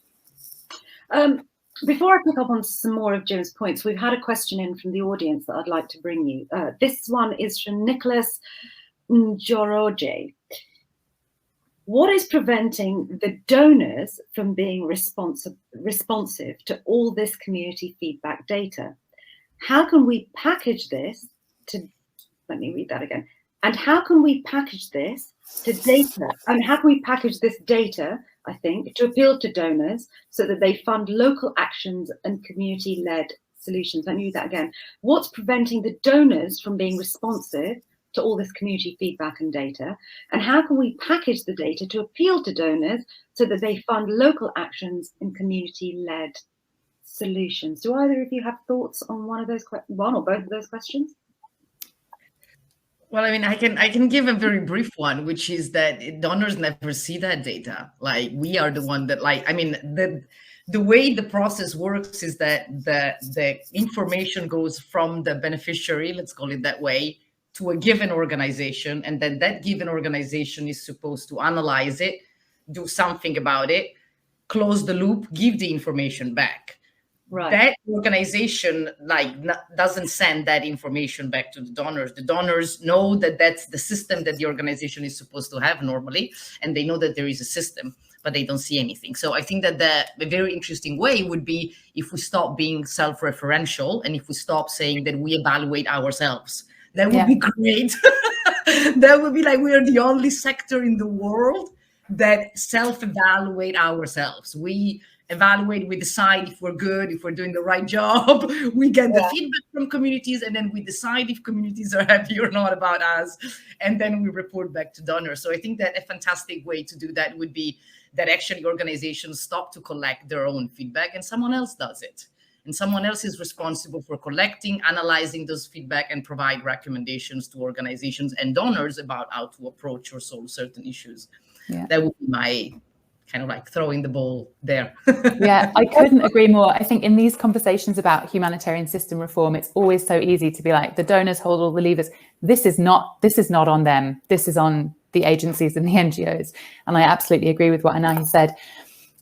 Speaker 1: Before I pick up on some more of Jim's points, we've had a question in from the audience that I'd like to bring you. This one is from Nicholas Njoroge. What is preventing the donors from being responsive to all this community feedback data? How can we package this to, let me read that again. And how can we package this to data? And how can we package this data, I think, to appeal to donors so that they fund local actions and community-led solutions? Let me read that again. What's preventing the donors from being responsive to all this community feedback and data? And how can we package the data to appeal to donors so that they fund local actions and community-led solutions? Do either of you have thoughts on one or both of those questions?
Speaker 2: Well, I mean, I can give a very brief one, which is that donors never see that data. Like, we are the one that, like, I mean, the way the process works is that the information goes from the beneficiary, let's call it that way, to a given organization, and then that given organization is supposed to analyze it, do something about it, close the loop, give the information back. Right. That organization doesn't send that information back to the donors. The donors know that that's the system that the organization is supposed to have normally, and they know that there is a system, but they don't see anything. So I think that the very interesting way would be if we stop being self-referential and if we stop saying that we evaluate ourselves. That would be great. That would be like we are the only sector in the world that self-evaluate ourselves. We evaluate, we decide if we're good, if we're doing the right job. We get the feedback from communities, and then we decide if communities are happy or not about us. And then we report back to donors. So I think that a fantastic way to do that would be that actually organizations stop to collect their own feedback and someone else does it. And someone else is responsible for collecting, analyzing those feedback, and provide recommendations to organizations and donors about how to approach or solve certain issues. Yeah. That would be my kind of like throwing the ball there.
Speaker 3: Yeah, I couldn't agree more. I think in these conversations about humanitarian system reform, it's always so easy to be like, the donors hold all the levers. This is not on them. This is on the agencies and the NGOs. And I absolutely agree with what Anahi said.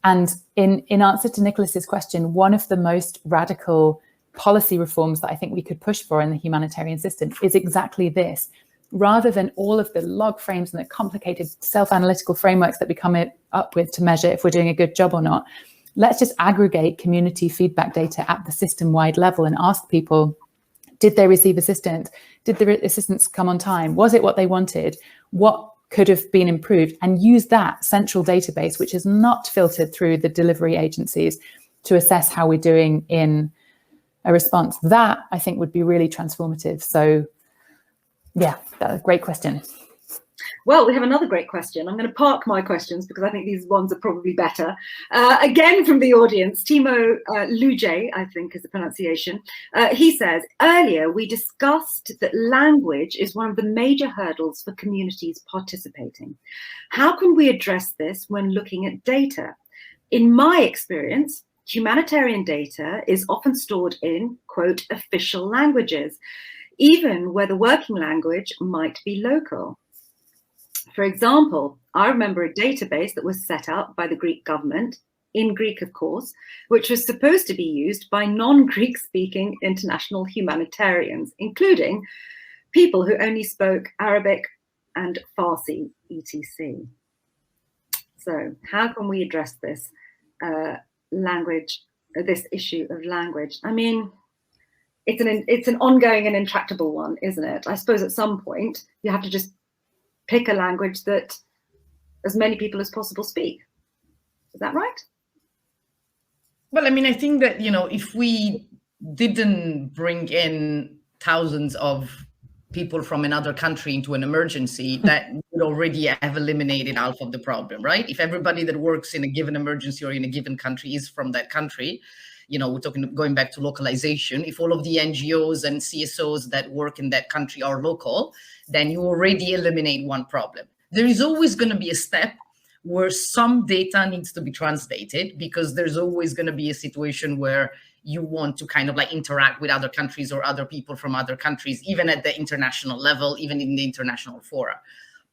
Speaker 3: And in answer to Nicholas's question, one of the most radical policy reforms that I think we could push for in the humanitarian system is exactly this. Rather than all of the log frames and the complicated self-analytical frameworks that we come up with to measure if we're doing a good job or not, let's just aggregate community feedback data at the system-wide level and ask people, did they receive assistance? Did the assistance come on time? Was it what they wanted? What could have been improved? And use that central database, which is not filtered through the delivery agencies, to assess how we're doing in a response. That, I think, would be really transformative. So yeah, that's a great question.
Speaker 1: Well, we have another great question. I'm going to park my questions because I think these ones are probably better. Again, from the audience, Timo Luje, I think is the pronunciation. He says, earlier we discussed that language is one of the major hurdles for communities participating. How can we address this when looking at data? In my experience, humanitarian data is often stored in, quote, official languages, even where the working language might be local. For example, I remember a database that was set up by the Greek government, in Greek, of course, which was supposed to be used by non-Greek speaking international humanitarians, including people who only spoke Arabic and Farsi, etc. So how can we address this this issue of language? I mean, it's an ongoing and intractable one, isn't it? I suppose at some point you have to just pick a language that as many people as possible speak. Is that right?
Speaker 2: Well, I mean, I think that, if we didn't bring in thousands of people from another country into an emergency, that would already have eliminated half of the problem, right? If everybody that works in a given emergency or in a given country is from that country, we're going back to localization. If all of the NGOs and CSOs that work in that country are local, then you already eliminate one problem. There is always going to be a step where some data needs to be translated, because there's always going to be a situation where you want to kind of like interact with other countries or other people from other countries, even at the international level, even in the international fora.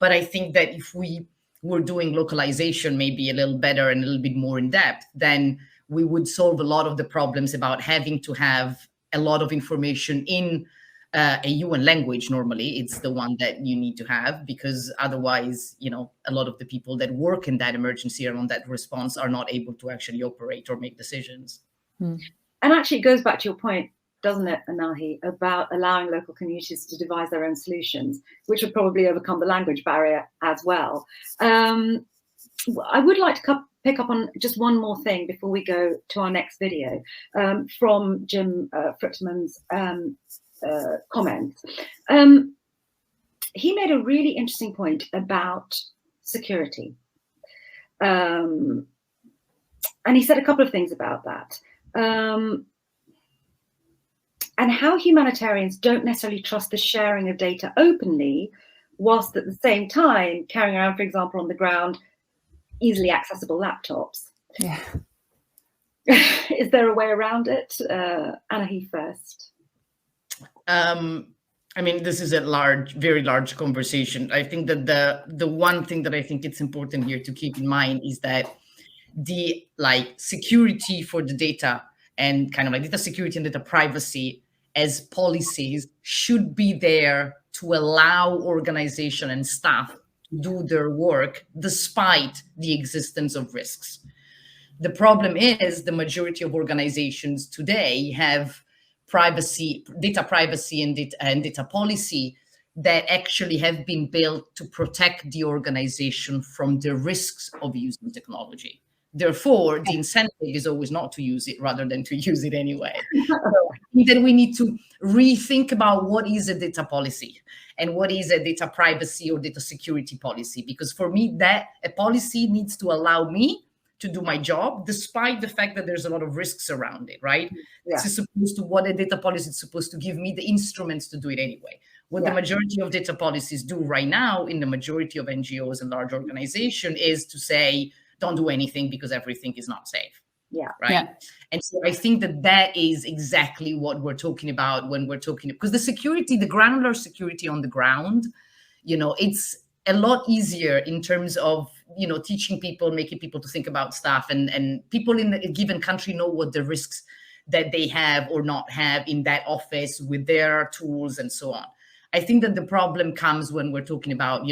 Speaker 2: But I think that if we were doing localization maybe a little better and a little bit more in depth, then we would solve a lot of the problems about having to have a lot of information in a UN language. Normally, it's the one that you need to have, because otherwise, a lot of the people that work in that emergency or on that response are not able to actually operate or make decisions.
Speaker 1: And actually, it goes back to your point, doesn't it, Anahi, about allowing local communities to devise their own solutions, which would probably overcome the language barrier as well. I would like to pick up on just one more thing before we go to our next video, from Jim Fruchterman's comments. He made a really interesting point about security. And he said a couple of things about that. And how humanitarians don't necessarily trust the sharing of data openly, whilst at the same time carrying around, for example, on the ground, easily accessible laptops.
Speaker 3: Yeah.
Speaker 1: Is there a way around it? Anahi first.
Speaker 2: I mean, this is a very large conversation. I think that the one thing that I think it's important here to keep in mind is that the security for the data and kind of like data security and data privacy as policies should be there to allow organization and staff to do their work despite the existence of risks. The problem is the majority of organizations today have data privacy and data policy that actually have been built to protect the organization from the risks of using technology. Therefore, the incentive is always not to use it rather than to use it anyway. So I think that we need to rethink about what is a data policy and what is a data privacy or data security policy. Because for me, that a policy needs to allow me to do my job, despite the fact that there's a lot of risks around it, right? Yeah. What a data policy is supposed to give me the instruments to do it anyway. What the majority of data policies do right now in the majority of NGOs and large organizations is to say, don't do anything because everything is not safe.
Speaker 1: Yeah.
Speaker 2: Right.
Speaker 3: Yeah.
Speaker 2: And so I think that is exactly what we're talking about when we're talking, because the security, the granular security on the ground, it's a lot easier in terms of, teaching people, making people to think about stuff, and people in a given country know what the risks that they have or not have in that office with their tools and so on. I think that the problem comes when we're talking about,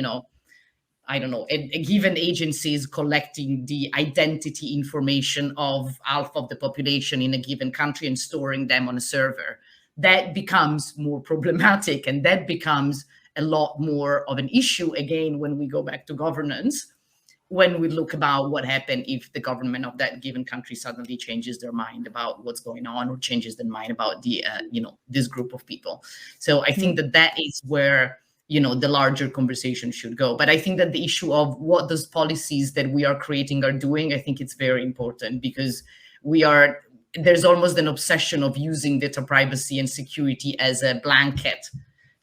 Speaker 2: I don't know, a given agency is collecting the identity information of half of the population in a given country and storing them on a server. That becomes more problematic, and that becomes a lot more of an issue, again, when we go back to governance, when we look about what happened if the government of that given country suddenly changes their mind about what's going on or changes their mind about the, this group of people. So I think that is where the larger conversation should go. But I think that the issue of what those policies that we are creating are doing, I think it's very important, because there's almost an obsession of using data privacy and security as a blanket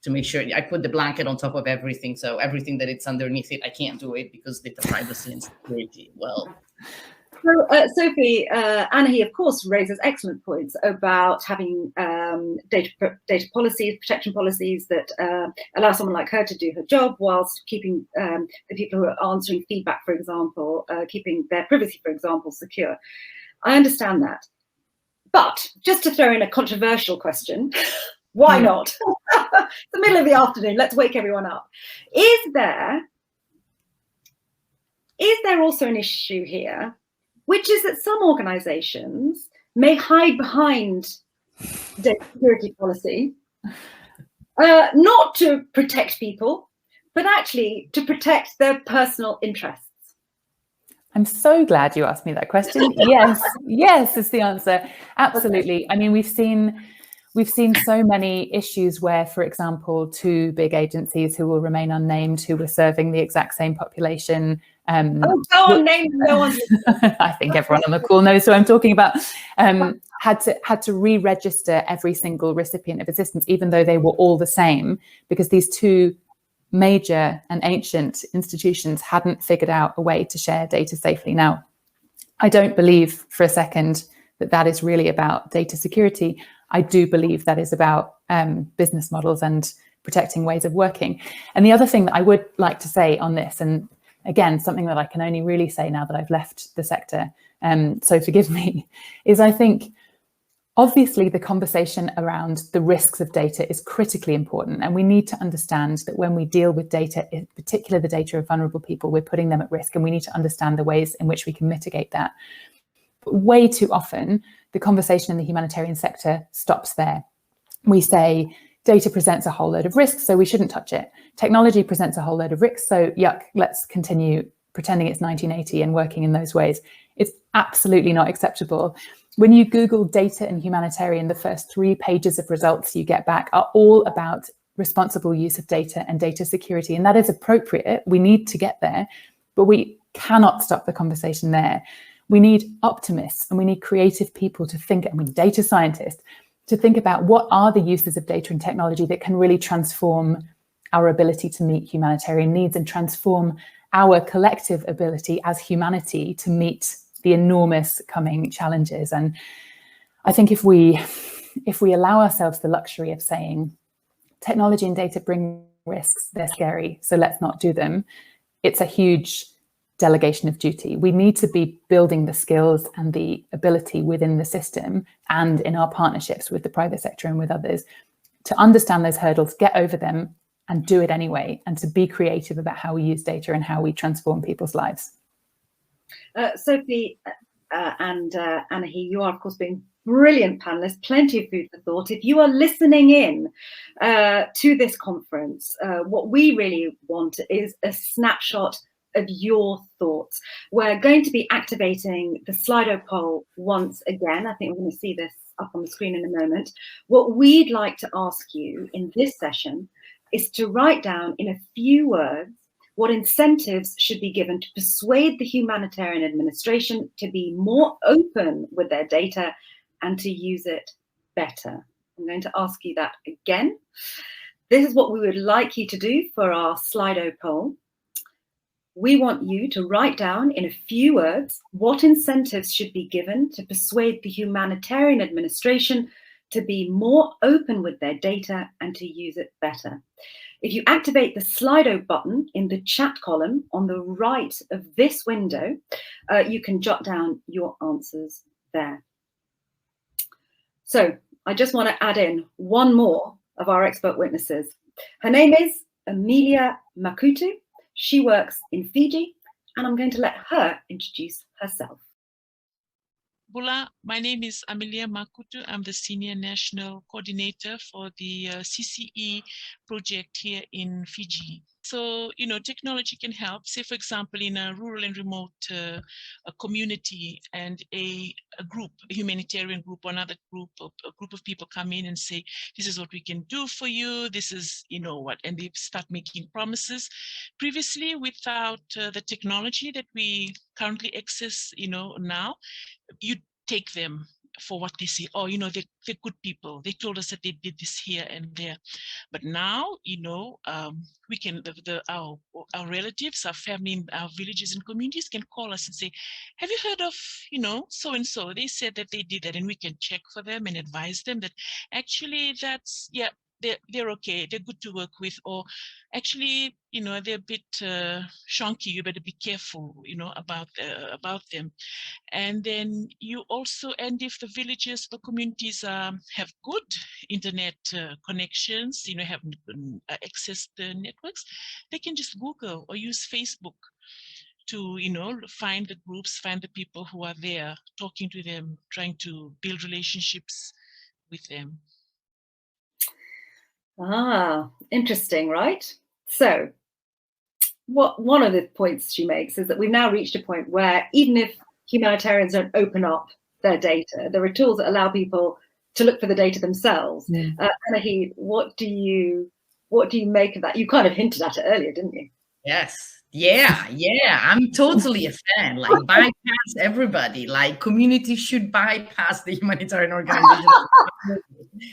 Speaker 2: to make sure I put the blanket on top of everything. So everything that it's underneath it, I can't do it because data privacy and security. Well,
Speaker 1: So, Sophie, Anahi, of course, raises excellent points about having data policies, protection policies that allow someone like her to do her job whilst keeping the people who are answering feedback, for example, keeping their privacy, for example, secure. I understand that. But just to throw in a controversial question, why not? It's the middle of the afternoon. Let's wake everyone up. Is there also an issue here, which is that some organizations may hide behind data security policy, not to protect people, but actually to protect their personal interests?
Speaker 3: I'm so glad you asked me that question. Yes, yes is the answer. Absolutely. I mean, we've seen so many issues where, for example, two big agencies who will remain unnamed, who were serving the exact same population.
Speaker 1: Go on, name no one.
Speaker 3: I think everyone on the call knows who I'm talking about. Had to re-register every single recipient of assistance, even though they were all the same, because these two major and ancient institutions hadn't figured out a way to share data safely. Now, I don't believe for a second that is really about data security. I do believe that is about business models and protecting ways of working. And the other thing that I would like to say on this, and again, something that I can only really say now that I've left the sector, so forgive me, is I think obviously the conversation around the risks of data is critically important. And we need to understand that when we deal with data, in particular the data of vulnerable people, we're putting them at risk, and we need to understand the ways in which we can mitigate that. But way too often, the conversation in the humanitarian sector stops there. We say data presents a whole load of risks, so we shouldn't touch it. Technology presents a whole load of risks, so yuck, let's continue pretending it's 1980 and working in those ways. It's absolutely not acceptable. When you Google data and humanitarian, the first 3 pages of results you get back are all about responsible use of data and data security, and that is appropriate. We need to get there, but we cannot stop the conversation there. We need optimists and we need creative people to think, data scientists, to think about what are the uses of data and technology that can really transform our ability to meet humanitarian needs and transform our collective ability as humanity to meet the enormous coming challenges. And I think if we allow ourselves the luxury of saying technology and data bring risks, they're scary, so let's not do them, it's a huge delegation of duty. We need to be building the skills and the ability within the system and in our partnerships with the private sector and with others to understand those hurdles, get over them and do it anyway, and to be creative about how we use data and how we transform people's lives.
Speaker 1: Sophie and Anahi, you are of course being brilliant panelists, plenty of food for thought. If you are listening in to this conference, what we really want is a snapshot of your thoughts. We're going to be activating the Slido poll once again. I think we're going to see this up on the screen in a moment. What we'd like to ask you in this session is to write down in a few words what incentives should be given to persuade the humanitarian administration to be more open with their data and to use it better. I'm going to ask you that again. This is what we would like you to do for our Slido poll. We want you to write down in a few words what incentives should be given to persuade the humanitarian administration to be more open with their data and to use it better. If you activate the Slido button in the chat column on the right of this window, you can jot down your answers there. So I just want to add in one more of our expert witnesses. Her name is Amelia Makutu. She works in Fiji, and I'm going to let her introduce herself.
Speaker 5: Bula, my name is Amelia Makutu. I'm the Senior National Coordinator for the CCE project here in Fiji. So, technology can help. Say, for example, in a rural and remote a community, and a group, a humanitarian group or another group, a group of people come in and say, this is what we can do for you. This is, what, and they start making promises. Previously, without the technology that we currently access, now, you take them for what they say. Oh, they're good people. They told us that they did this here and there. But now, we can, our relatives, our family, our villages and communities can call us and say, have you heard of, so-and-so? They said that they did that, and we can check for them and advise them that actually that's, yeah, they're okay, they're good to work with, or actually, they're a bit shonky, you better be careful, about them. And then you also, and if the villages, the communities have good internet connections, have access to networks, they can just Google or use Facebook to, find the groups, find the people who are there, talking to them, trying to build relationships with them.
Speaker 1: Interesting, right? So one of the points she makes is that we've now reached a point where even if humanitarians don't open up their data, there are tools that allow people to look for the data themselves. Anahi, what do you make of that? You kind of hinted at it earlier, didn't you?
Speaker 2: Yes. Yeah. I'm totally a fan. Like, bypass everybody. Like, communities should bypass the humanitarian organization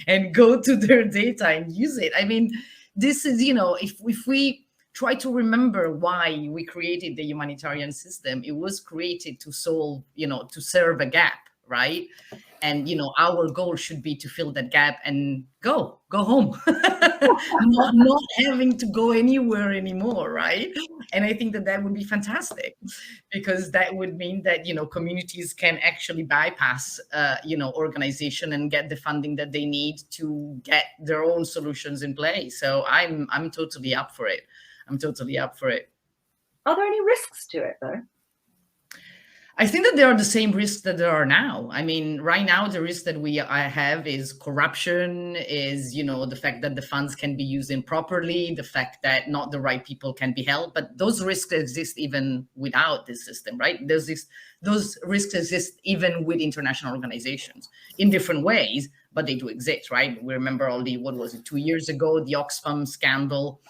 Speaker 2: and go to their data and use it. I mean, this is, if we try to remember why we created the humanitarian system, it was created to solve, to serve a gap, right? And, our goal should be to fill that gap and go home, not having to go anywhere anymore, right? And I think that would be fantastic, because that would mean that, communities can actually bypass, organization and get the funding that they need to get their own solutions in place. So I'm totally up for it. I'm totally up for it.
Speaker 1: Are there any risks to it, though?
Speaker 2: I think that there are the same risks that there are now. I mean, right now, the risk that I have is corruption, is, the fact that the funds can be used improperly, the fact that not the right people can be held. But those risks exist even without this system, right? Those risks exist even with international organizations in different ways, but they do exist, right? We remember 2 years ago, the Oxfam scandal.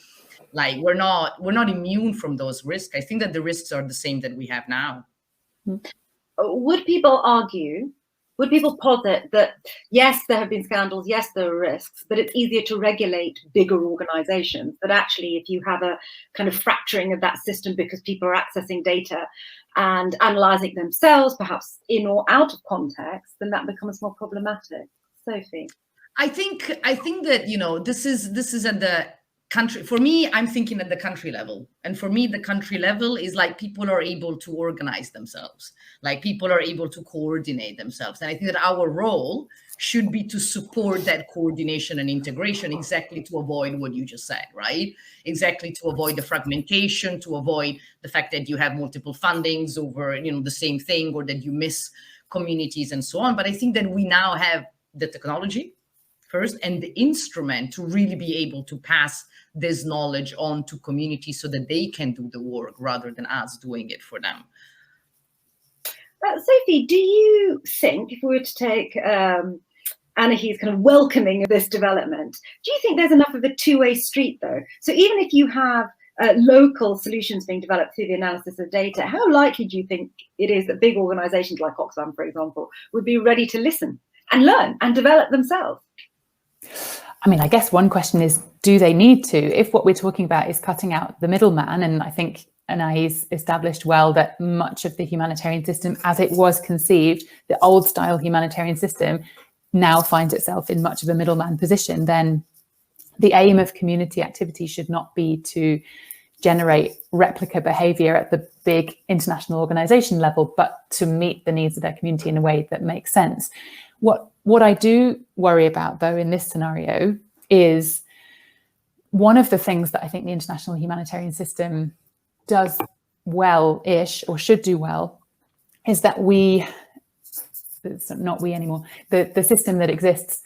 Speaker 2: Like, we're not immune from those risks. I think that the risks are the same that we have now.
Speaker 1: Would people posit that, yes, there have been scandals, yes, there are risks, but it's easier to regulate bigger organizations? That actually, if you have a kind of fracturing of that system because people are accessing data and analyzing themselves, perhaps in or out of context, then that becomes more problematic. Sophie?
Speaker 2: I think that, this is at the country. For me, I'm thinking at the country level. And for me, the country level is like people are able to organize themselves, like people are able to coordinate themselves. And I think that our role should be to support that coordination and integration, exactly to avoid what you just said, right? Exactly to avoid the fragmentation, to avoid the fact that you have multiple fundings over, the same thing, or that you miss communities and so on. But I think that we now have the technology first and the instrument to really be able to pass this knowledge on to communities so that they can do the work rather than us doing it for them.
Speaker 1: Sophie, do you think, if we were to take Anahi's kind of welcoming of this development, do you think there's enough of a two-way street, though? So even if you have local solutions being developed through the analysis of data, how likely do you think it is that big organizations like Oxfam, for example, would be ready to listen and learn and develop themselves?
Speaker 3: I mean, I guess one question is, do they need to? If what we're talking about is cutting out the middleman, and I think Anahi's established well that much of the humanitarian system as it was conceived, the old style humanitarian system, now finds itself in much of a middleman position, then the aim of community activity should not be to generate replica behavior at the big international organization level, but to meet the needs of their community in a way that makes sense. What I do worry about, though, in this scenario is one of the things that I think the international humanitarian system does well-ish, or should do well, is that it's not we anymore, the system that exists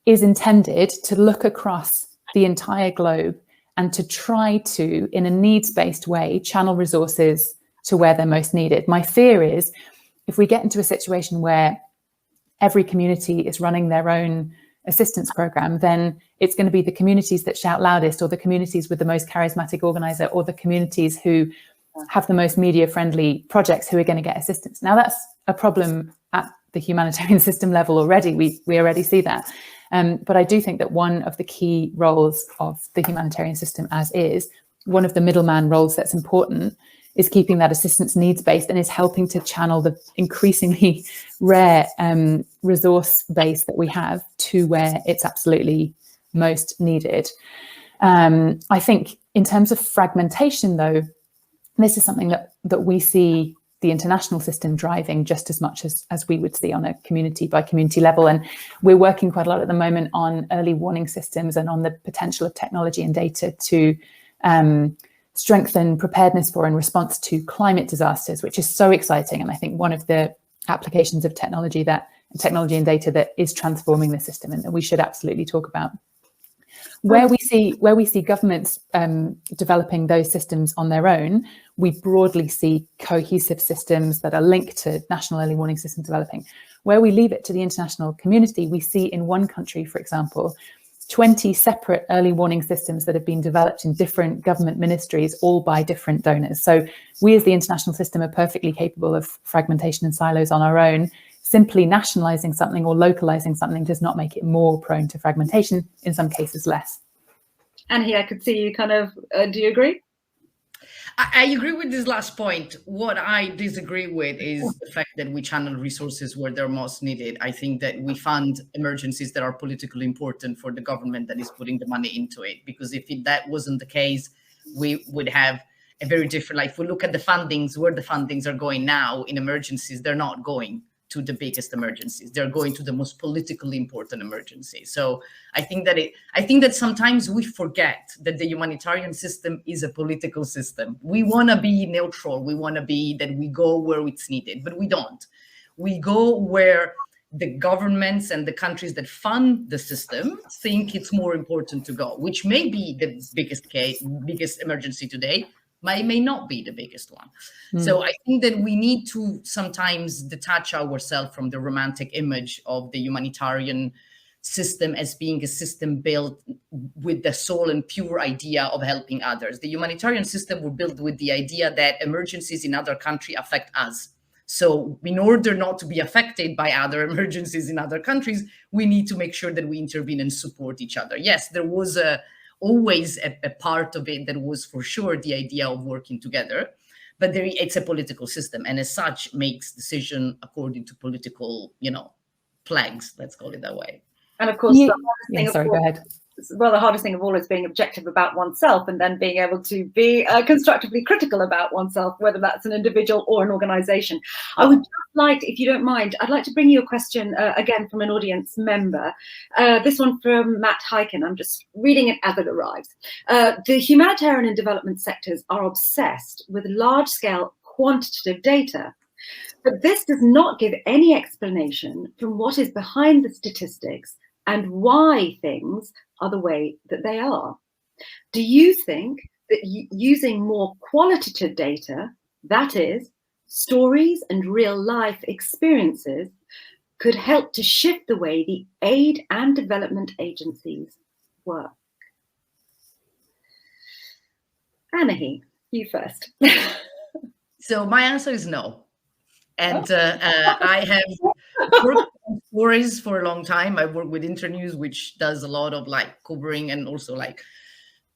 Speaker 3: is intended to look across the entire globe and to try to, in a needs-based way, channel resources to where they're most needed. My fear is if we get into a situation where every community is running their own assistance program, then it's going to be the communities that shout loudest, or the communities with the most charismatic organizer, or the communities who have the most media friendly projects who are going to get assistance. Now that's a problem at the humanitarian system level already. We already see that. But I do think that one of the key roles of the humanitarian system one of the middleman roles that's important is keeping that assistance needs-based and is helping to channel the increasingly rare resource base that we have to where it's absolutely most needed. I think in terms of fragmentation, though, this is something that we see the international system driving just as much as we would see on a community by community level. And we're working quite a lot at the moment on early warning systems and on the potential of technology and data to strengthen preparedness for and response to climate disasters, which is so exciting. And I think one of the applications of technology and data that is transforming the system and that we should absolutely talk about. Where we see governments developing those systems on their own, we broadly see cohesive systems that are linked to national early warning systems developing. Where we leave it to the international community, we see in one country, for example, 20 separate early warning systems that have been developed in different government ministries, all by different donors. So we as the international system are perfectly capable of fragmentation and silos on our own. Simply nationalizing something or localizing something does not make it more prone to fragmentation, in some cases less.
Speaker 1: Anahí, I could see you kind of, do you agree?
Speaker 2: I agree with this last point. What I disagree with is the fact that we channel resources where they're most needed. I think that we fund emergencies that are politically important for the government that is putting the money into it. Because if that wasn't the case, we would have a very different, like if we look at the fundings, where the fundings are going now in emergencies, they're not going to the biggest emergencies. They're going to the most politically important emergencies. So I think that sometimes we forget that the humanitarian system is a political system. We want to be neutral. We want to be that we go where it's needed, but we don't. We go where the governments and the countries that fund the system think it's more important to go, which may be the biggest emergency today, but it may not be the biggest one. So I think that we need to sometimes detach ourselves from the romantic image of the humanitarian system as being a system built with the sole and pure idea of helping others. The humanitarian system was built with the idea that emergencies in other countries affect us. So in order not to be affected by other emergencies in other countries, we need to make sure that we intervene and support each other. Yes, there was always a part of it that was for sure the idea of working together, but it's a political system, and as such makes decision according to political, flags, let's call it that way.
Speaker 1: And of course,
Speaker 3: go ahead.
Speaker 1: Well, the hardest thing of all is being objective about oneself and then being able to be constructively critical about oneself, whether that's an individual or an organization. I would just like, if you don't mind, I'd like to bring you a question again from an audience member. This one from Matt Hyken. I'm just reading it as it arrives. The humanitarian and development sectors are obsessed with large-scale quantitative data, but this does not give any explanation from what is behind the statistics and why things are the way that they are. Do you think that using more qualitative data, that is, stories and real life experiences, could help to shift the way the aid and development agencies work? Anahí, you first.
Speaker 2: So my answer is no. And I have worked on stories for a long time. I work with Internews, which does a lot of covering and also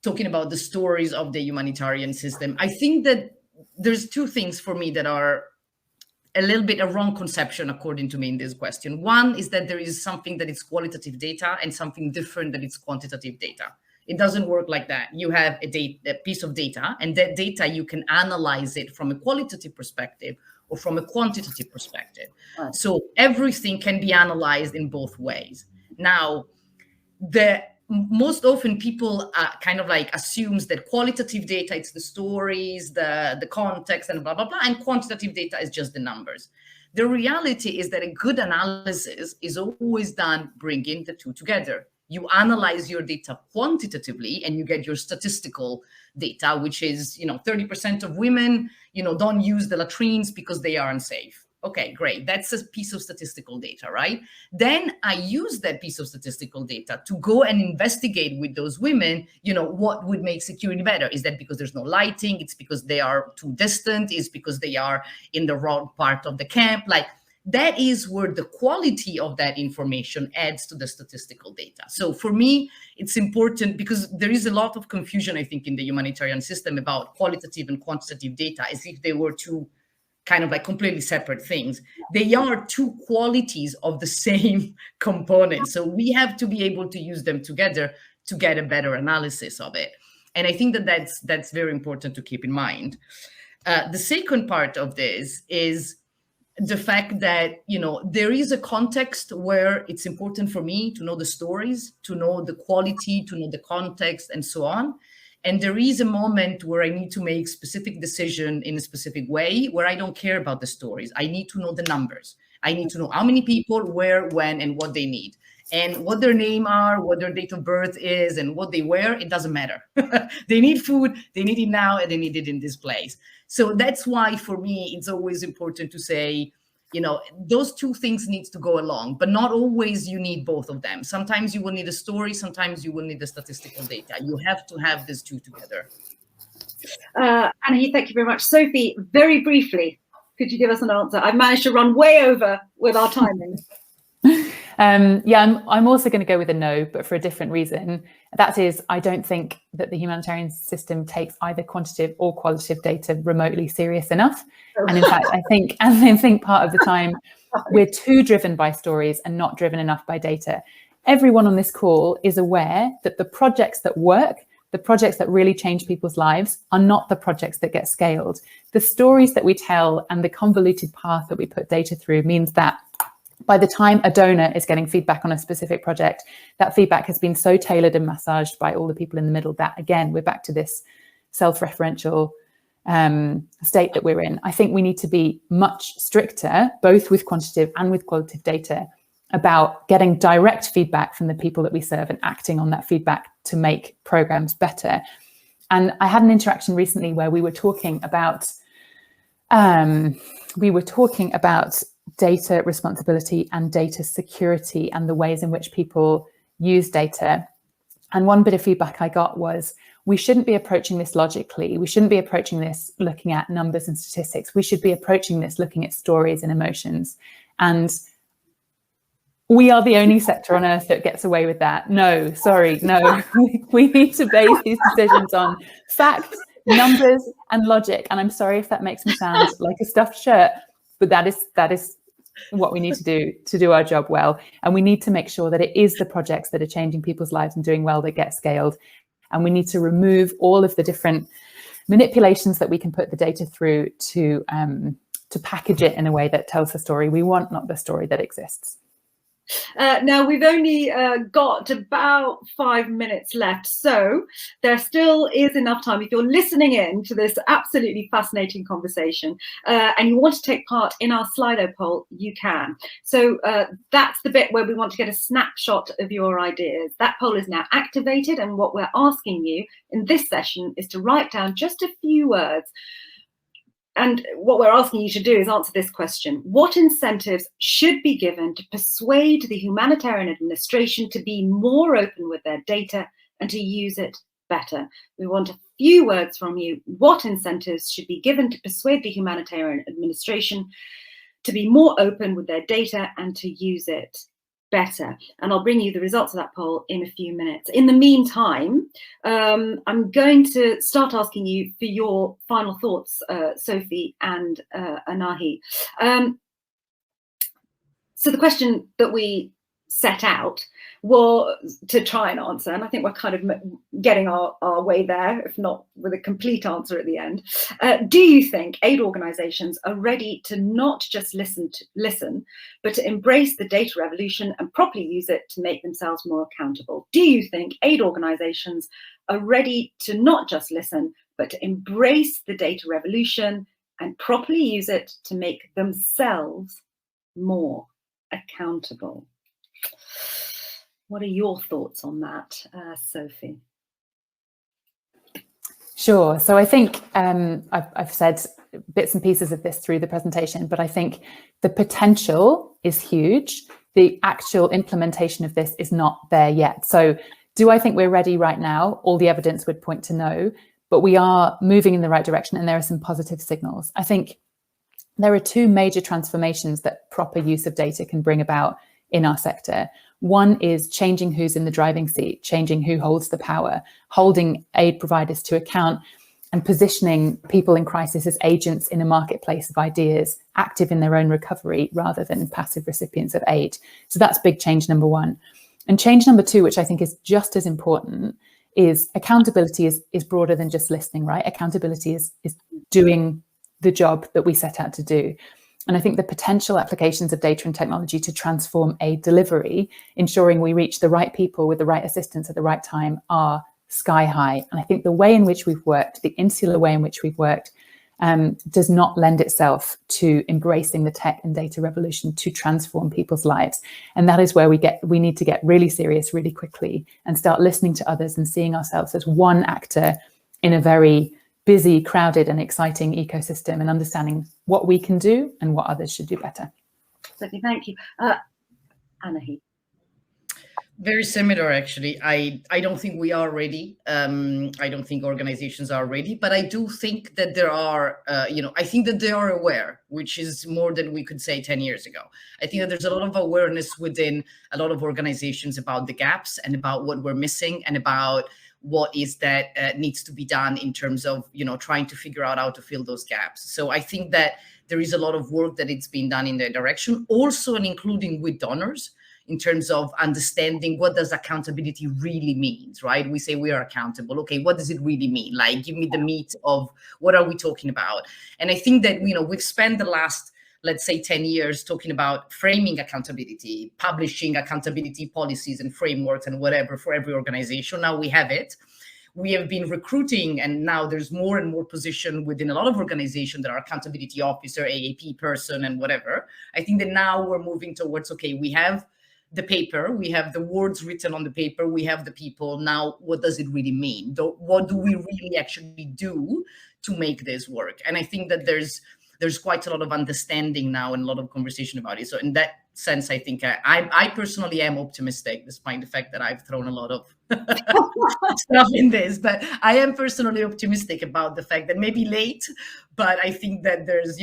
Speaker 2: talking about the stories of the humanitarian system. I think that there's two things for me that are a little bit a wrong conception, according to me, in this question. One is that there is something that is qualitative data and something different that is quantitative data. It doesn't work like that. You have a piece of data, and that data, you can analyze it from a qualitative perspective or from a quantitative perspective.
Speaker 1: Right.
Speaker 2: So everything can be analyzed in both ways. Now, most often people kind of assumes that qualitative data, it's the stories, the context, and blah, blah, blah, and quantitative data is just the numbers. The reality is that a good analysis is always done bringing the two together. You analyze your data quantitatively and you get your statistical data, which is, 30% of women, don't use the latrines because they are unsafe. Okay, great. That's a piece of statistical data, right? Then I use that piece of statistical data to go and investigate with those women, what would make security better? Is that because there's no lighting? It's because they are too distant? Is because they are in the wrong part of the camp? that is where the quality of that information adds to the statistical data. So for me, it's important because there is a lot of confusion, I think, in the humanitarian system about qualitative and quantitative data as if they were two kind of like completely separate things. They are two qualities of the same component. So we have to be able to use them together to get a better analysis of it. And I think that that's very important to keep in mind. The second part of this is the fact that, you know, there is a context where it's important for me to know the stories, to know the quality, to know the context, and so on. And there is a moment where I need to make specific decision in a specific way where I don't care about the stories. I need to know the numbers. I need to know how many people, where, when, and what they need. And what their name are, what their date of birth is, and what they wear, it doesn't matter. They need food, they need it now, and they need it in this place. So that's why, for me, it's always important to say, you know, those two things need to go along, but not always you need both of them. Sometimes you will need a story, sometimes you will need the statistical data. You have to have these two together.
Speaker 1: Anahi, thank you very much. Sophie, very briefly, could you give us an answer? I've managed to run way over with our timing.
Speaker 3: Yeah, I'm also going to go with a no, but for a different reason. That is, I don't think that the humanitarian system takes either quantitative or qualitative data remotely serious enough. And in fact, I think part of the time we're too driven by stories and not driven enough by data. Everyone on this call is aware that the projects that work, the projects that really change people's lives, are not the projects that get scaled. The stories that we tell and the convoluted path that we put data through means that by the time a donor is getting feedback on a specific project, that feedback has been so tailored and massaged by all the people in the middle that, again, we're back to this self-referential state that we're in. I think we need to be much stricter, both with quantitative and with qualitative data, about getting direct feedback from the people that we serve and acting on that feedback to make programs better. And I had an interaction recently where we were talking about data responsibility and data security and the ways in which people use data. And one bit of feedback I got was, we shouldn't be approaching this logically. We shouldn't be approaching this looking at numbers and statistics. We should be approaching this looking at stories and emotions. And we are the only sector on earth that gets away with that. No, sorry, no. We need to base these decisions on facts, numbers, and logic. And I'm sorry if that makes me sound like a stuffed shirt, but that is what we need to do our job well. And we need to make sure that it is the projects that are changing people's lives and doing well that get scaled. And we need to remove all of the different manipulations that we can put the data through to package it in a way that tells the story we want, not the story that exists.
Speaker 1: Now, we've only got about 5 minutes left, so there still is enough time. If you're listening in to this absolutely fascinating conversation and you want to take part in our Slido poll, you can. So that's the bit where we want to get a snapshot of your ideas. That poll is now activated, and what we're asking you in this session is to write down just a few words. And what we're asking you to do is answer this question. What incentives should be given to persuade the humanitarian administration to be more open with their data and to use it better? We want a few words from you. What incentives should be given to persuade the humanitarian administration to be more open with their data and to use it better? And I'll bring you the results of that poll in a few minutes. In the meantime, I'm going to start asking you for your final thoughts, Sophie and Anahi. So the question that we set out was to try and answer, and I think we're kind of getting our way there, if not with a complete answer at the end. Do you think aid organizations are ready to not just listen, but to embrace the data revolution and properly use it to make themselves more accountable? Do you think aid organizations are ready to not just listen, but to embrace the data revolution and properly use it to make themselves more accountable? What are your thoughts on that, Sophie?
Speaker 3: Sure. So I think I've said bits and pieces of this through the presentation, but I think the potential is huge. The actual implementation of this is not there yet. So do I think we're ready right now? All the evidence would point to no, but we are moving in the right direction and there are some positive signals. I think there are two major transformations that proper use of data can bring about in our sector. One is changing who's in the driving seat, changing who holds the power, holding aid providers to account, and positioning people in crisis as agents in a marketplace of ideas, active in their own recovery rather than passive recipients of aid. So that's big change number one. And change number two, which I think is just as important, is accountability is broader than just listening, right? Accountability is doing the job that we set out to do. And I think the potential applications of data and technology to transform aid delivery, ensuring we reach the right people with the right assistance at the right time, are sky high. And I think the way in which we've worked, the insular way in which we've worked, does not lend itself to embracing the tech and data revolution to transform people's lives. And that is where we need to get really serious really quickly and start listening to others and seeing ourselves as one actor in a very busy, crowded and exciting ecosystem, and understanding what we can do and what others should do better.
Speaker 1: Sophie, thank you. Anahi.
Speaker 2: Very similar, actually. I don't think we are ready. I don't think organizations are ready, but I do think that there are, I think that they are aware, which is more than we could say 10 years ago. I think that there's a lot of awareness within a lot of organizations about the gaps and about what we're missing and about what is that needs to be done in terms of, trying to figure out how to fill those gaps. So I think that there is a lot of work that it's been done in that direction, also and including with donors, in terms of understanding what does accountability really means, right? We say we are accountable. Okay, what does it really mean? Like, give me the meat of what are we talking about? And I think that, we've spent the last, let's say 10 years talking about framing accountability, publishing accountability policies and frameworks and whatever for every organization. Now we have it. We have been recruiting, and now there's more and more position within a lot of organizations that are accountability officer, AAP person, and whatever. I think that now we're moving towards, okay, we have the paper, we have the words written on the paper, we have the people. Now, what does it really mean? What do we really actually do to make this work? And I think that there's quite a lot of understanding now and a lot of conversation about it. So in that sense, I think I personally am optimistic, despite the fact that I've thrown a lot of stuff in this, but I am personally optimistic about the fact that maybe late, but I think that there's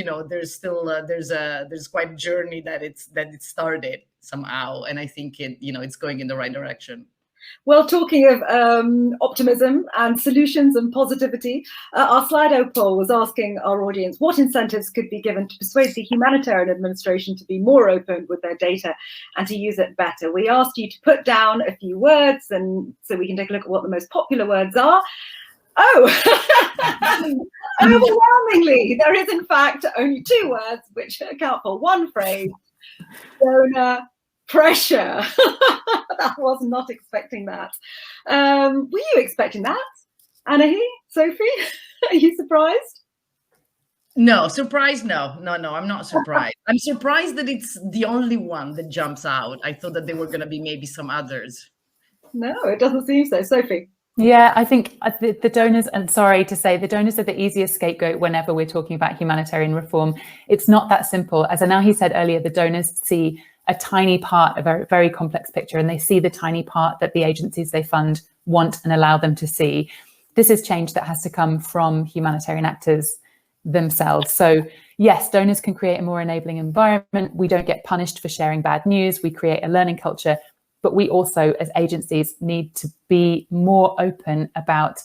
Speaker 2: still there's quite a journey that it started somehow, and I think it's going in the right direction.
Speaker 1: Well, talking of optimism and solutions and positivity, our Slido poll was asking our audience what incentives could be given to persuade the humanitarian administration to be more open with their data and to use it better. We asked you to put down a few words, and so we can take a look at what the most popular words are. Oh, overwhelmingly, there is in fact only 2 words which account for one phrase: donor pressure. I was not expecting that. Were you expecting that, Anahi? Sophie? Are you surprised?
Speaker 2: No, surprised? No, I'm not surprised. I'm surprised that it's the only one that jumps out. I thought that there were going to be maybe some others.
Speaker 1: No, it doesn't seem so. Sophie?
Speaker 3: Yeah, I think the donors, and sorry to say, the donors are the easiest scapegoat whenever we're talking about humanitarian reform. It's not that simple. As Anahi said earlier, the donors see a tiny part of a very complex picture, and they see the tiny part that the agencies they fund want and allow them to see. This is change that has to come from humanitarian actors themselves. So yes, donors can create a more enabling environment. We don't get punished for sharing bad news. We create a learning culture, but we also, as agencies, need to be more open about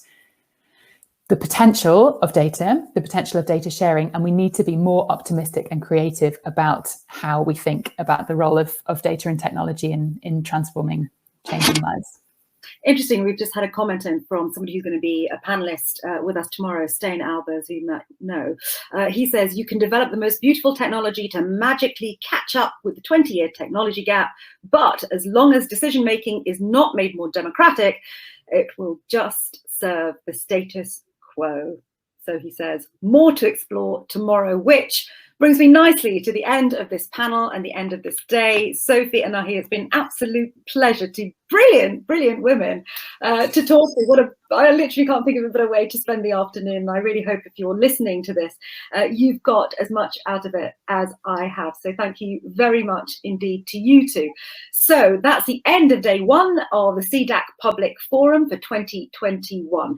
Speaker 3: the potential of data, the potential of data sharing, and we need to be more optimistic and creative about how we think about the role of data and technology in transforming, changing lives.
Speaker 1: Interesting. We've just had a comment in from somebody who's going to be a panelist with us tomorrow, Stein Albers, who you might know. He says, you can develop the most beautiful technology to magically catch up with the 20-year technology gap, but as long as decision-making is not made more democratic, it will just serve the status quo. So he says, more to explore tomorrow, which brings me nicely to the end of this panel and the end of this day. Sophie and Anahi, it's been an absolute pleasure to brilliant women to talk to. I literally can't think of a better way to spend the afternoon. I really hope if you're listening to this, you've got as much out of it as I have. So thank you very much indeed to you two. So that's the end of day 1 of the CDAC Public Forum for 2021.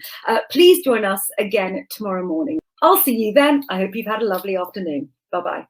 Speaker 1: Please join us again tomorrow morning. I'll see you then. I hope you've had a lovely afternoon. Bye-bye.